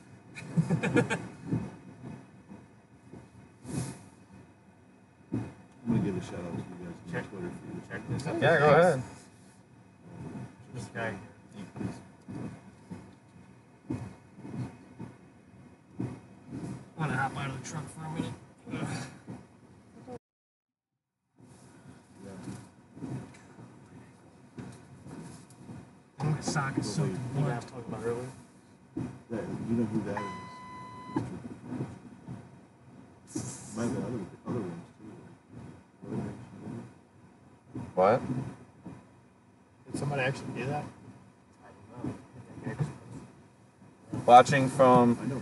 I'm gonna give a shout out to you guys on Check. Twitter feed. Check this out. Yeah, go ahead. This guy here. I'm gonna hop out of the truck for a minute. Ugh. My sock is soaked in blood. talking about earlier. That, you know who that is? Might have been other rooms too. Other rooms. What? Did somebody actually do that? I don't know. Watching from, I know.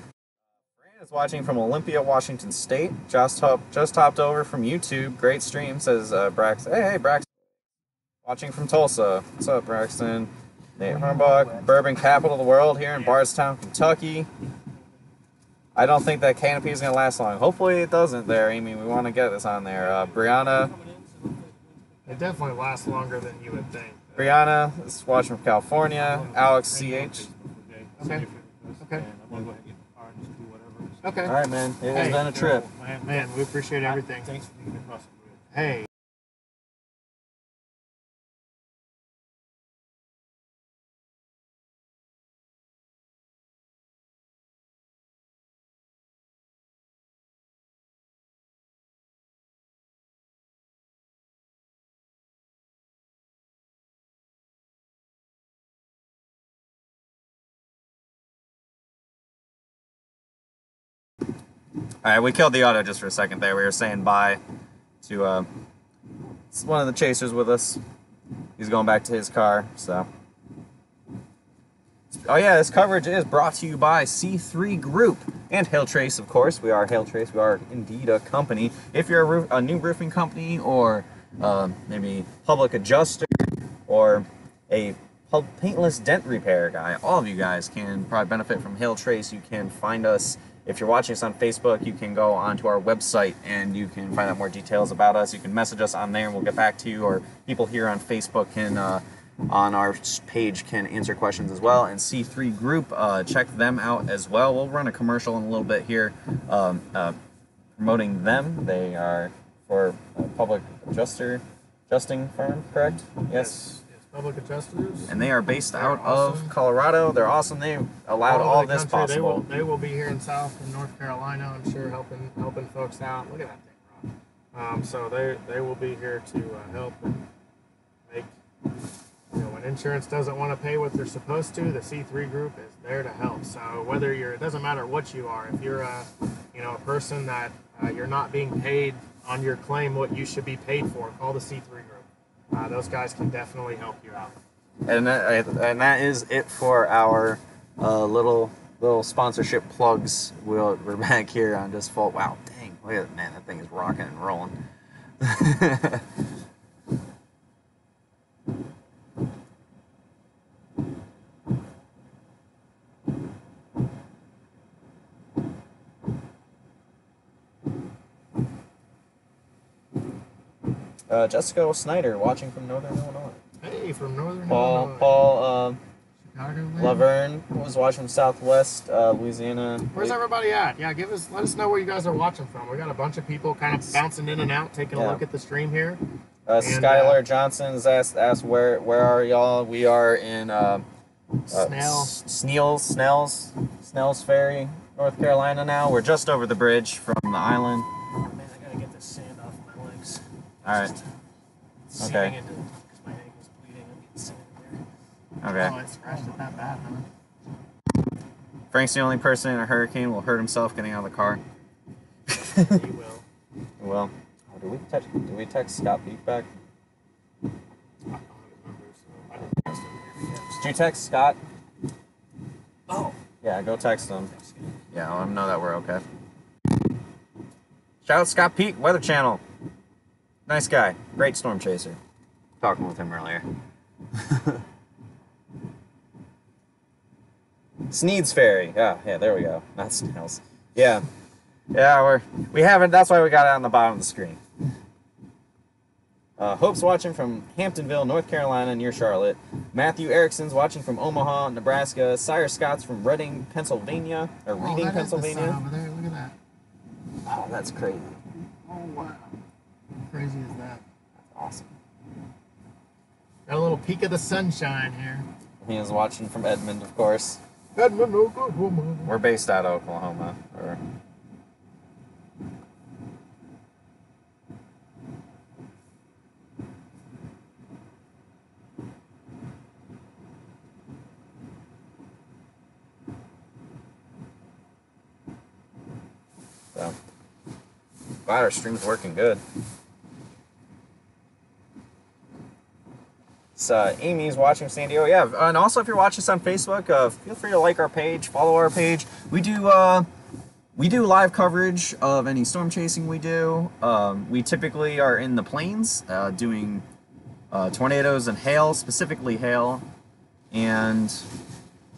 Fran is watching from Olympia, Washington State. Just hopped over from YouTube. Great stream, says Braxton. Hey, Braxton. Watching from Tulsa. What's up, Braxton? Nate Hornbuck, bourbon capital of the world here in Bardstown, Kentucky. I don't think that canopy is going to last long. Hopefully it doesn't there, Amy. We want to get this on there. Brianna It definitely lasts longer than you would think. Brianna is watching from California. Alex CH. Okay. Okay. I'm gonna go ahead and get the car and just do whatever. Okay. All right, man. It has Hey, been a trip. Man, we appreciate everything. Thanks for taking me across the bridge. Hey. All right, we killed the auto just for a second there. We were saying bye to one of the chasers with us. He's going back to his car, so. Oh yeah, this coverage is brought to you by C3 Group and Hail Trace, of course. We are Hail Trace. We are indeed a company. If you're a new roofing company or maybe public adjuster or a paintless dent repair guy, all of you guys can probably benefit from Hail Trace. You can find us. If you're watching us on Facebook, you can go onto our website and you can find out more details about us. You can message us on there and we'll get back to you, or people here on Facebook can, on our page, can answer questions as well. And C3 Group, check them out as well. We'll run a commercial in a little bit here promoting them. They are for a public adjusting firm, correct? Yes. Public adjusters. And they are based They're out awesome. of Colorado. They're awesome. They allowed All all over the this country. possible. They will be here in South and North Carolina, I'm sure, helping folks out. Look at that thing rock. So they will be here to help and make. When insurance doesn't want to pay what they're supposed to, the C3 Group is there to help. So whether it doesn't matter what you are. If you're a person that you're not being paid on your claim what you should be paid for, call the C3 Group. Those guys can definitely help you out. And that is it for our little sponsorship plugs. We're back here on just full. Wow, dang! Look at it, man. That thing is rocking and rolling. Jessica Snyder watching from Northern Illinois. Hey, from Northern Illinois. Paul Chicago, Laverne was watching from Southwest Louisiana. Where's everybody at? Yeah, let us know where you guys are watching from. We got a bunch of people kind of bouncing in and out, taking a look at the stream here. Skylar Johnson's asked where are y'all? We are in Snell's Ferry, North Carolina now. We're just over the bridge from the island. Man, I gotta get this sand off my legs. All right. Okay. Because my ankle's bleeding. I'm getting sand in there. Okay. Oh, it scratched it that bad, huh? Frank's the only person in a hurricane will hurt himself getting out of the car. He will. Well, Did we text Scott Peak back? I don't have his number, so I didn't text him yet. Did you text Scott? Oh. Yeah, go text him. Yeah, let him know that we're okay. Shout out Scott Peak, Weather Channel. Nice guy. Great storm chaser. Talking with him earlier. Sneed's Ferry. Yeah, there we go. Not Snails. Yeah. Yeah, we haven't, that's why we got it on the bottom of the screen. Hope's watching from Hamptonville, North Carolina, near Charlotte. Matthew Erickson's watching from Omaha, Nebraska. Sire Scott's from Reading, Pennsylvania. Or Reading, Pennsylvania. Is the sun over there. Look at that. Oh, that's crazy. Oh, wow. How crazy is that? That's awesome. Got a little peek of the sunshine here. He is watching from Edmond, of course. Edmond, Oklahoma. We're based out of Oklahoma. So, glad our stream's working good. Amy's watching San Diego. Yeah, and also if you're watching us on Facebook, feel free to like our page, follow our page. We do live coverage of any storm chasing we do. We typically are in the plains doing tornadoes and hail, specifically hail. And so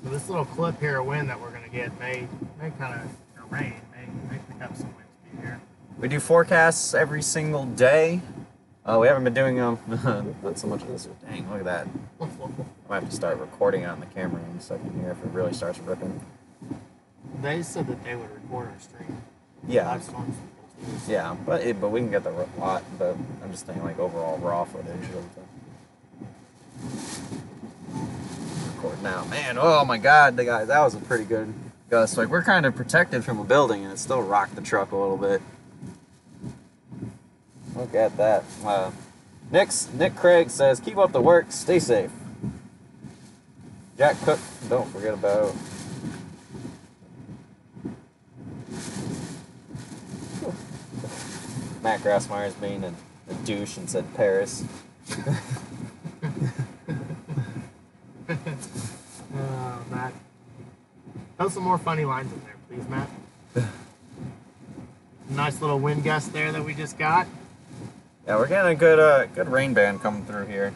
this little clip here of wind that we're gonna get may kind of rain, may pick up some wind speed here. we do forecasts every single day. We haven't been doing them, not so much of this. Dang, look at that. I might have to start recording it on the camera in a second here if it really starts ripping. They said that they would record our stream. Yeah. Live storms. Yeah, but we can get the lot, but I'm just thinking like overall raw footage of the record now. Man, oh my god, that was a pretty good gust. Like, we're kind of protected from a building and it still rocked the truck a little bit. Look at that. Nick Craig says, keep up the work, stay safe. Jack Cook, don't forget about. Matt Grassmeyer's being a douche and said Paris. Matt. Throw some more funny lines in there, please, Matt. Nice little wind gust there that we just got. Yeah, we're getting a good rain band coming through here.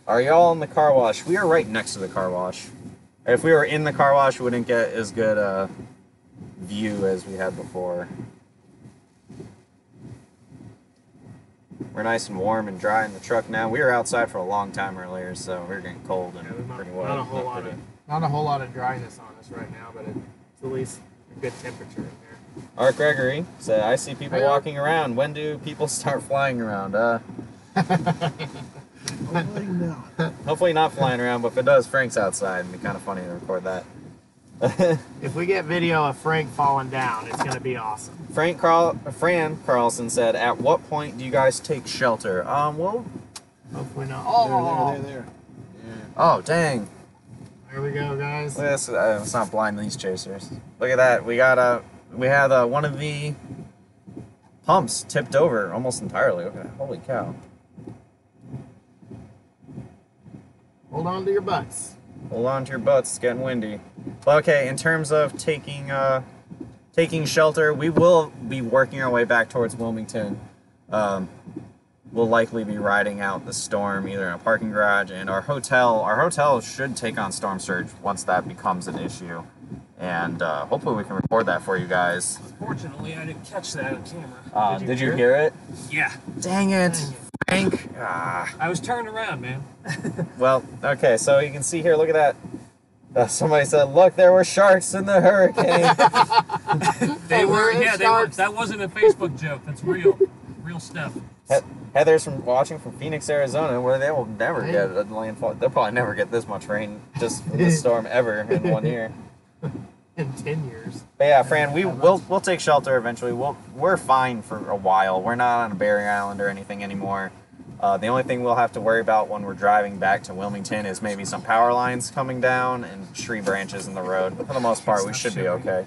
Are y'all in the car wash? We are right next to the car wash. If we were in the car wash, we wouldn't get as good a view as we had before. We're nice and warm and dry in the truck now. We were outside for a long time earlier, so we were getting cold and pretty wet. Not a whole lot of dryness on us right now, but it's at least a good temperature in there. Art Gregory said, I see people walking around. When do people start flying around? Hopefully not flying around, but if it does, Frank's outside. It'd be kind of funny to record that. If we get video of Frank falling down, it's going to be awesome. Fran Carlson said, at what point do you guys take shelter? Well, hopefully not. Oh, there. Yeah. Oh, dang. There we go, guys. Look at this. Let's not blind these chasers. Look at that. We had one of the pumps tipped over almost entirely. Look at that. Holy cow. Hold on to your butts. Hold on to your butts. It's getting windy. But okay, in terms of taking shelter, we will be working our way back towards Wilmington. We'll likely be riding out the storm either in a parking garage, and our hotel should take on storm surge once that becomes an issue. And hopefully we can record that for you guys. Unfortunately, I didn't catch that on camera. Did you hear it? Yeah. Dang it, Frank. I was turning around, man. Well, okay, so you can see here, look at that. Somebody said, look, there were sharks in the hurricane. They were, yeah, they were. That wasn't a Facebook joke. That's real stuff. Heather's watching from Phoenix, Arizona, where they will never get a landfall. They'll probably never get this much rain just in this storm ever in 1 year. In 10 years. But yeah, Fran, we'll take shelter eventually. We're fine for a while. We're not on a barrier island or anything anymore. The only thing we'll have to worry about when we're driving back to Wilmington is maybe some power lines coming down and tree branches in the road. But for the most part, we should be okay.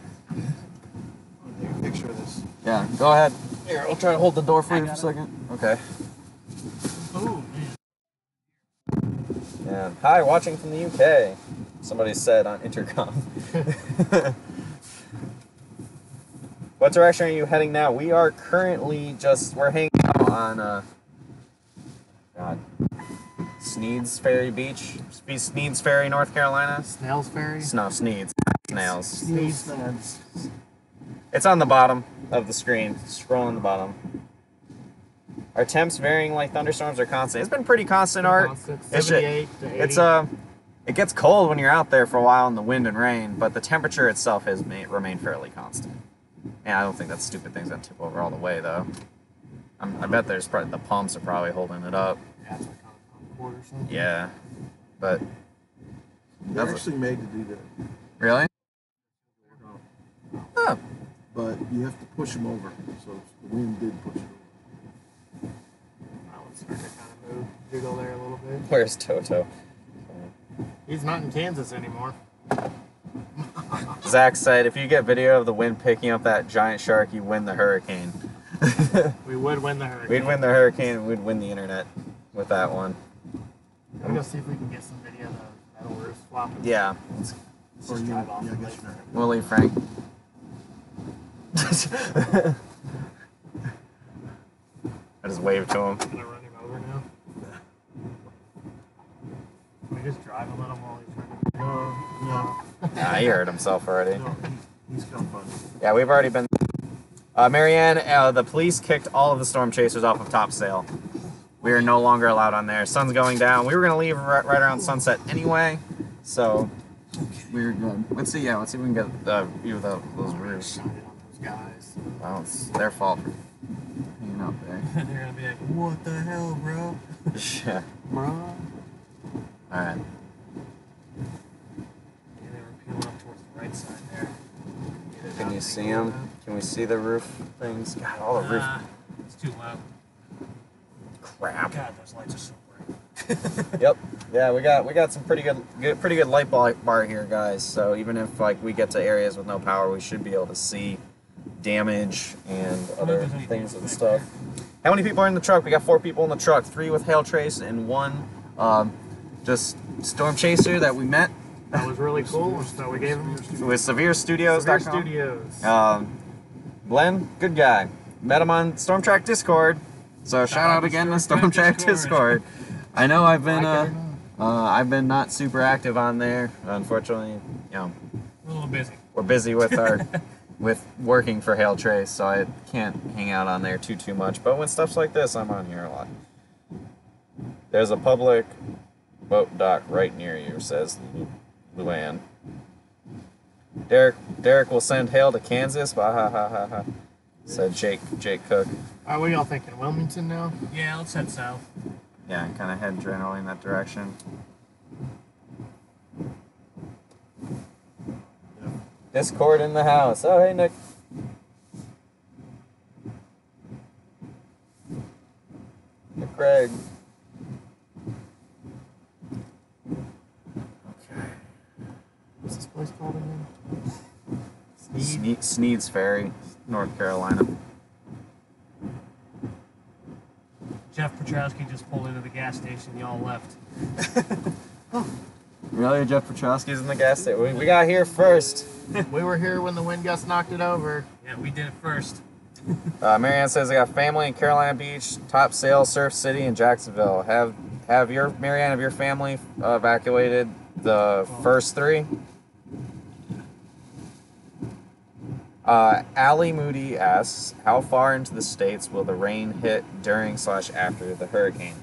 Take a picture of this. Yeah, go ahead. Here, I'll try to hold the door for you for a second. Okay. Oh, man. Yeah. Hi, watching from the UK. Somebody said on intercom. What direction are you heading now? We are currently we're hanging out on, God, Sneed's Ferry Beach. Sneed's Ferry, North Carolina. Snails Ferry? No, Sneed's. Snails. Sneeds. It's on the bottom of the screen. Scroll on the bottom. Are temps varying like thunderstorms or constant? It's been pretty constant, Art. Constant, It's 78 to 80. It's it gets cold when you're out there for a while in the wind and rain, but the temperature itself has remained fairly constant. And I don't think that stupid thing's gonna tip over all the way though. I bet there's probably the pumps are probably holding it up. Yeah, it's like on a cord or something. Yeah, but They're actually made to do that. really? Oh, But you have to push them over. So the wind did push it over. That one's starting to kind of move, jiggle there a little bit. where's Toto? He's not in Kansas anymore. Zach said, if you get video of the wind picking up that giant shark, you win the hurricane. We would win the hurricane. We'd win the hurricane and we'd win the internet with that one. I'm gonna see if we can get some video of the metal roof flopping. Yeah. Let's Or just you, drive off yeah, I the guess lake. you're not. We'll leave Frank. I just waved to him. I'm gonna run him over now. Can we just drive a little while he's trying to... No, Nah, he hurt himself already. no, he's kind of funny. Yeah, we've already been... Marianne, the police kicked all of the storm chasers off of Topsail. We are no longer allowed on there. Sun's going down. We were going to leave right around sunset anyway, so we're good. Let's see if we can get the view of those roofs. Shot it on those guys. Well, it's their fault for hanging out there. They're gonna be like, what the hell, bro? Yeah. Bro. Alright. Yeah, they were peeling up towards the right side there. Can you see them? Can we see the roof things? God, all the roof It's too loud. crap. God, those lights are so bright. Yep. Yeah, we got some pretty good light bar here, guys. So even if like we get to areas with no power, we should be able to see damage and other things and stuff. How many people are in the truck? We got 4 people in the truck. 3 with hail trace and 1 just storm chaser that we met That was really cool. So we gave him with SevereStudios.com. Severe Studios. Glenn, good guy. Met him on Stormtrack Discord. So shout out again to Stormtrack Discord. I know I've been not super active on there. Unfortunately, you know, We're a little busy. we're busy with our with working for Hail Trace, so I can't hang out on there too much. But when stuff's like this, I'm on here a lot. There's a public boat dock right near you, says Luann. Derek will send hail to Kansas. Bah, ha, ha, ha, ha, said Jake Cook. Are we all thinking Wilmington now? Yeah, let's head south. Yeah, and kind of head generally in that direction. Discord in the house. Oh, hey, Nick. Nick Craig. Okay. What's this place called again? Sneed's Ferry, North Carolina. Jeff Petrowski just pulled into the gas station. Y'all left. Really? Jeff Petrowski's in the gas station? We got here first. We were here when the wind gust knocked it over. Yeah, we did it first. Marianne says, I got family in Carolina Beach, Topsail, Surf City, and Jacksonville. Have your family evacuated the first 3? Allie Moody asks, how far into the States will the rain hit during/after the hurricane?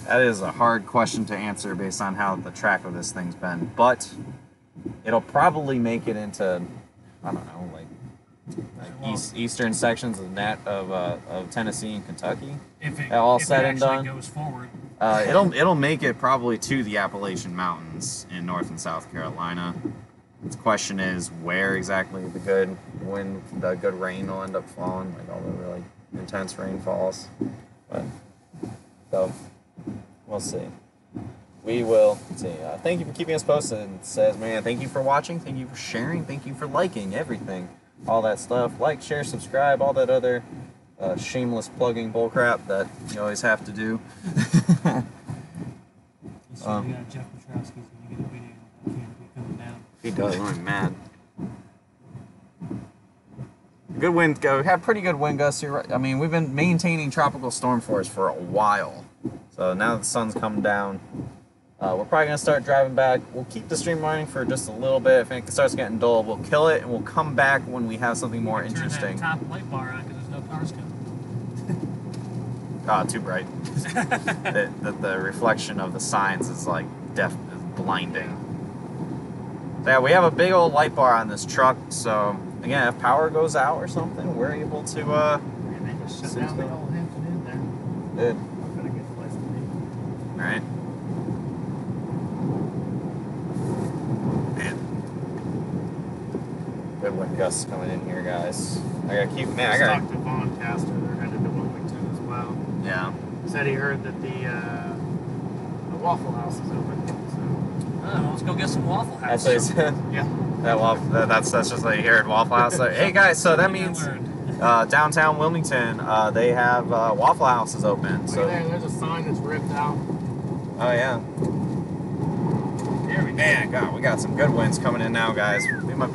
That is a hard question to answer based on how the track of this thing's been, but it'll probably make it into, I don't know, like eastern sections of Tennessee and Kentucky. If it, All if said it and actually done. goes forward. It'll make it probably to the Appalachian Mountains in North and South Carolina. The question is where exactly the good rain will end up falling, like all the really intense rainfalls. But so we'll see. We will see. Thank you for keeping us posted. It says, man, thank you for watching, thank you for sharing, thank you for liking everything. all that stuff. Like, share, subscribe, all that other shameless plugging bullcrap that you always have to do. So we got Jeff Petrowski's going to get a video of canopy coming down. He does. I'm mad. Good wind. We had pretty good wind gusts here. I mean, we've been maintaining tropical storm force for a while. So now that the sun's come down, we're probably going to start driving back. We'll keep the stream running for just a little bit. If it starts getting dull, we'll kill it, and we'll come back when we have something more interesting. Turn that top light bar on because there's no cars coming. Oh, too bright. the reflection of the signs is like is blinding. So yeah, we have a big old light bar on this truck, so again, if power goes out or something, we're able to And they just shut down the whole Hampton Inn there. Good. Got a good place to be. Alright. Man. Good wind gusts coming in here, guys. I gotta keep I gotta talked to Vaughn Caster, they're headed to Wilmington as well. Yeah. Said he heard that the Waffle House is open. So. Oh, let's go get some Waffle House. That's what he said. Yeah. That's just what you hear at Waffle House. Like, hey guys, so that means downtown Wilmington, they have Waffle House is open. Look So at there, there's a sign that's ripped out. oh yeah. There we go. Man, God, we got some good winds coming in now, guys. We might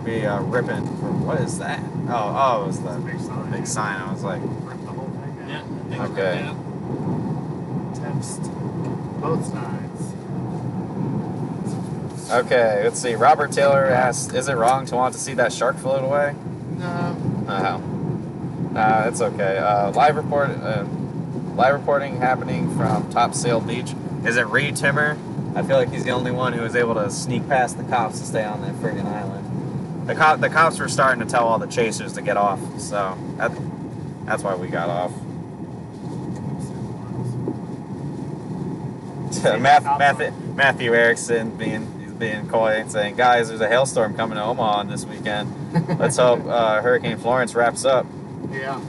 be ripping. What is that? Oh, it was the Big sign. big sign. I was like, Ripped the whole thing out. Yeah, I think Okay. yeah. Text both sides. okay, let's see. Robert Taylor asked, "Is it wrong to want to see that shark float away?" No. Oh, it's okay. Live reporting happening from Topsail Beach. Is it Reed Timmer? I feel like he's the only one who was able to sneak past the cops to stay on that friggin' island. The cops were starting to tell all the chasers to get off, so that's why we got off. Matthew Erickson being coy and saying, "Guys, there's a hailstorm coming to Omaha this weekend. Let's hope Hurricane Florence wraps up." Yeah.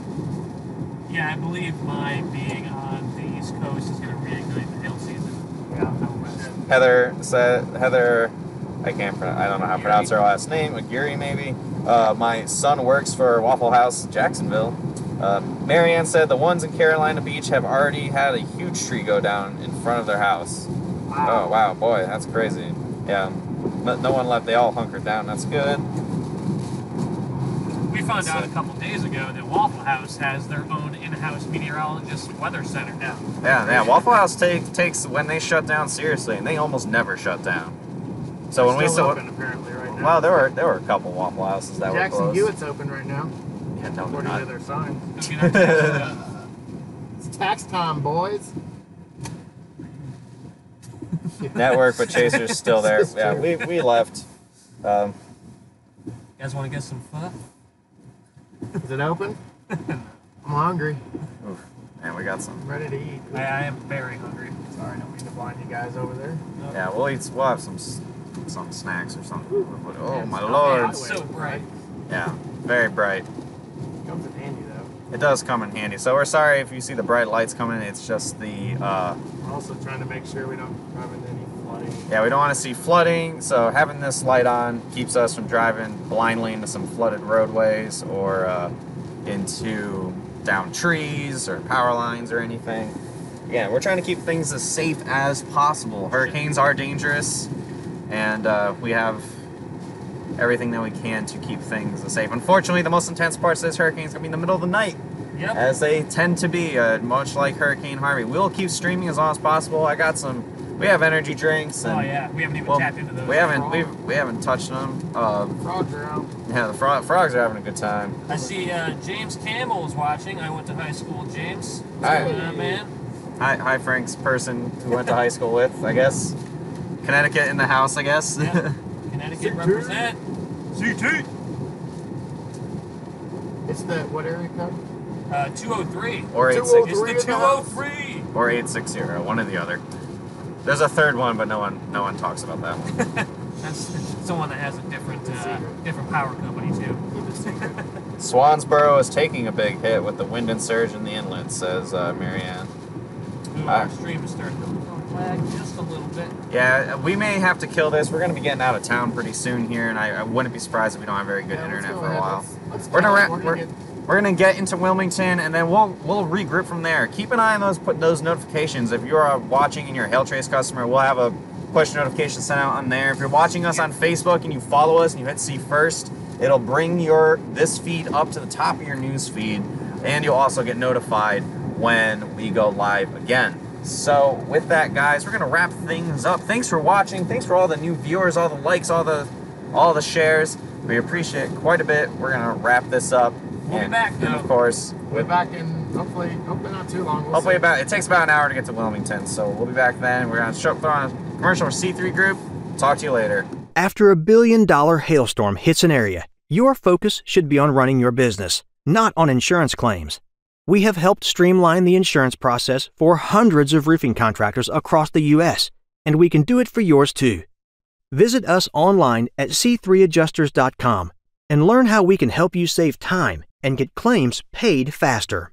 Yeah, I believe my being on the East Coast is going to reignite the hail season. Yeah. Heather, I don't know how to pronounce her last name. Aguirre, maybe. My son works for Waffle House, Jacksonville. Marianne said the ones in Carolina Beach have already had a huge tree go down in front of their house. Wow. Oh, wow, boy, that's crazy. Yeah, no one left. They all hunkered down. That's good. We found out a couple days ago that Waffle House has their own in-house meteorologist weather center now. Yeah. Waffle House takes when they shut down seriously, and they almost never shut down. So when we still saw, open apparently right now. well, there were a couple Waffle Houses that Jackson were closed. Hewitt's open right now, Yeah, no, they're according not. to their sign. It's gonna have It's tax time, boys. Network, but Chaser's still there. This is Yeah, true. we left. you guys want to get some pho? Is it open? I'm hungry. Oof, man, we got some. I'm ready to eat. I am very hungry. Sorry, I don't mean to blind you guys over there. Yeah, we'll have some snacks or something. Oh Yeah, my it's lord! not So bright. Yeah, very bright. Comes in handy though. It does come in handy. So we're sorry if you see the bright lights coming. It's just the We're also trying to make sure we don't run into any flooding. yeah, we don't want to see flooding. So having this light on keeps us from driving blindly into some flooded roadways or into down trees or power lines or anything. Again, we're trying to keep things as safe as possible. Hurricanes are dangerous, and we have everything that we can to keep things safe. Unfortunately, the most intense parts of this hurricane is going to be in the middle of the night, Yep. as they tend to be, much like Hurricane Harvey. We'll keep streaming as long as possible. We have energy drinks. And, Oh yeah, we haven't even well, tapped into those. we haven't touched them. Frogs are out. Yeah, the frogs are having a good time. I see James Campbell is watching. I went to high school with James. Hi. Man. Hi, Frank's person who went to high school with, I guess. Connecticut in the house, I guess. Yeah. Connecticut represent. CT. It's the what area code? 203. Or 203. 860. It's the 203. Or 860, one or the other. There's a third one, but no one talks about that one. That's someone that has a different power company too. Keep it secret. Swansboro is taking a big hit with the wind and surge in the inlet, says Marianne. Ooh, our stream is starting to lag just a little bit. Yeah, we may have to kill this. We're going to be getting out of town pretty soon here, and I wouldn't be surprised if we don't have very good internet for a while. We're gonna get into Wilmington, and then we'll regroup from there. Keep an eye on those notifications. If you are watching and you're a Hailtrace customer, we'll have a push notification sent out on there. If you're watching us on Facebook and you follow us and you hit see first, it'll bring this feed up to the top of your news feed, and you'll also get notified when we go live again. So with that, guys, we're gonna wrap things up. Thanks for watching. Thanks for all the new viewers, all the likes, all the shares. We appreciate it quite a bit. We're gonna wrap this up. We'll be back, though. And of course, We're back in hopefully not too long. We'll hopefully see. it takes about an hour to get to Wilmington, so we'll be back then. We're gonna throw on a commercial for C3 Group. Talk to you later. After a billion-dollar hailstorm hits an area, your focus should be on running your business, not on insurance claims. We have helped streamline the insurance process for hundreds of roofing contractors across the U.S., and we can do it for yours too. Visit us online at c3adjusters.com and learn how we can help you save time and get claims paid faster.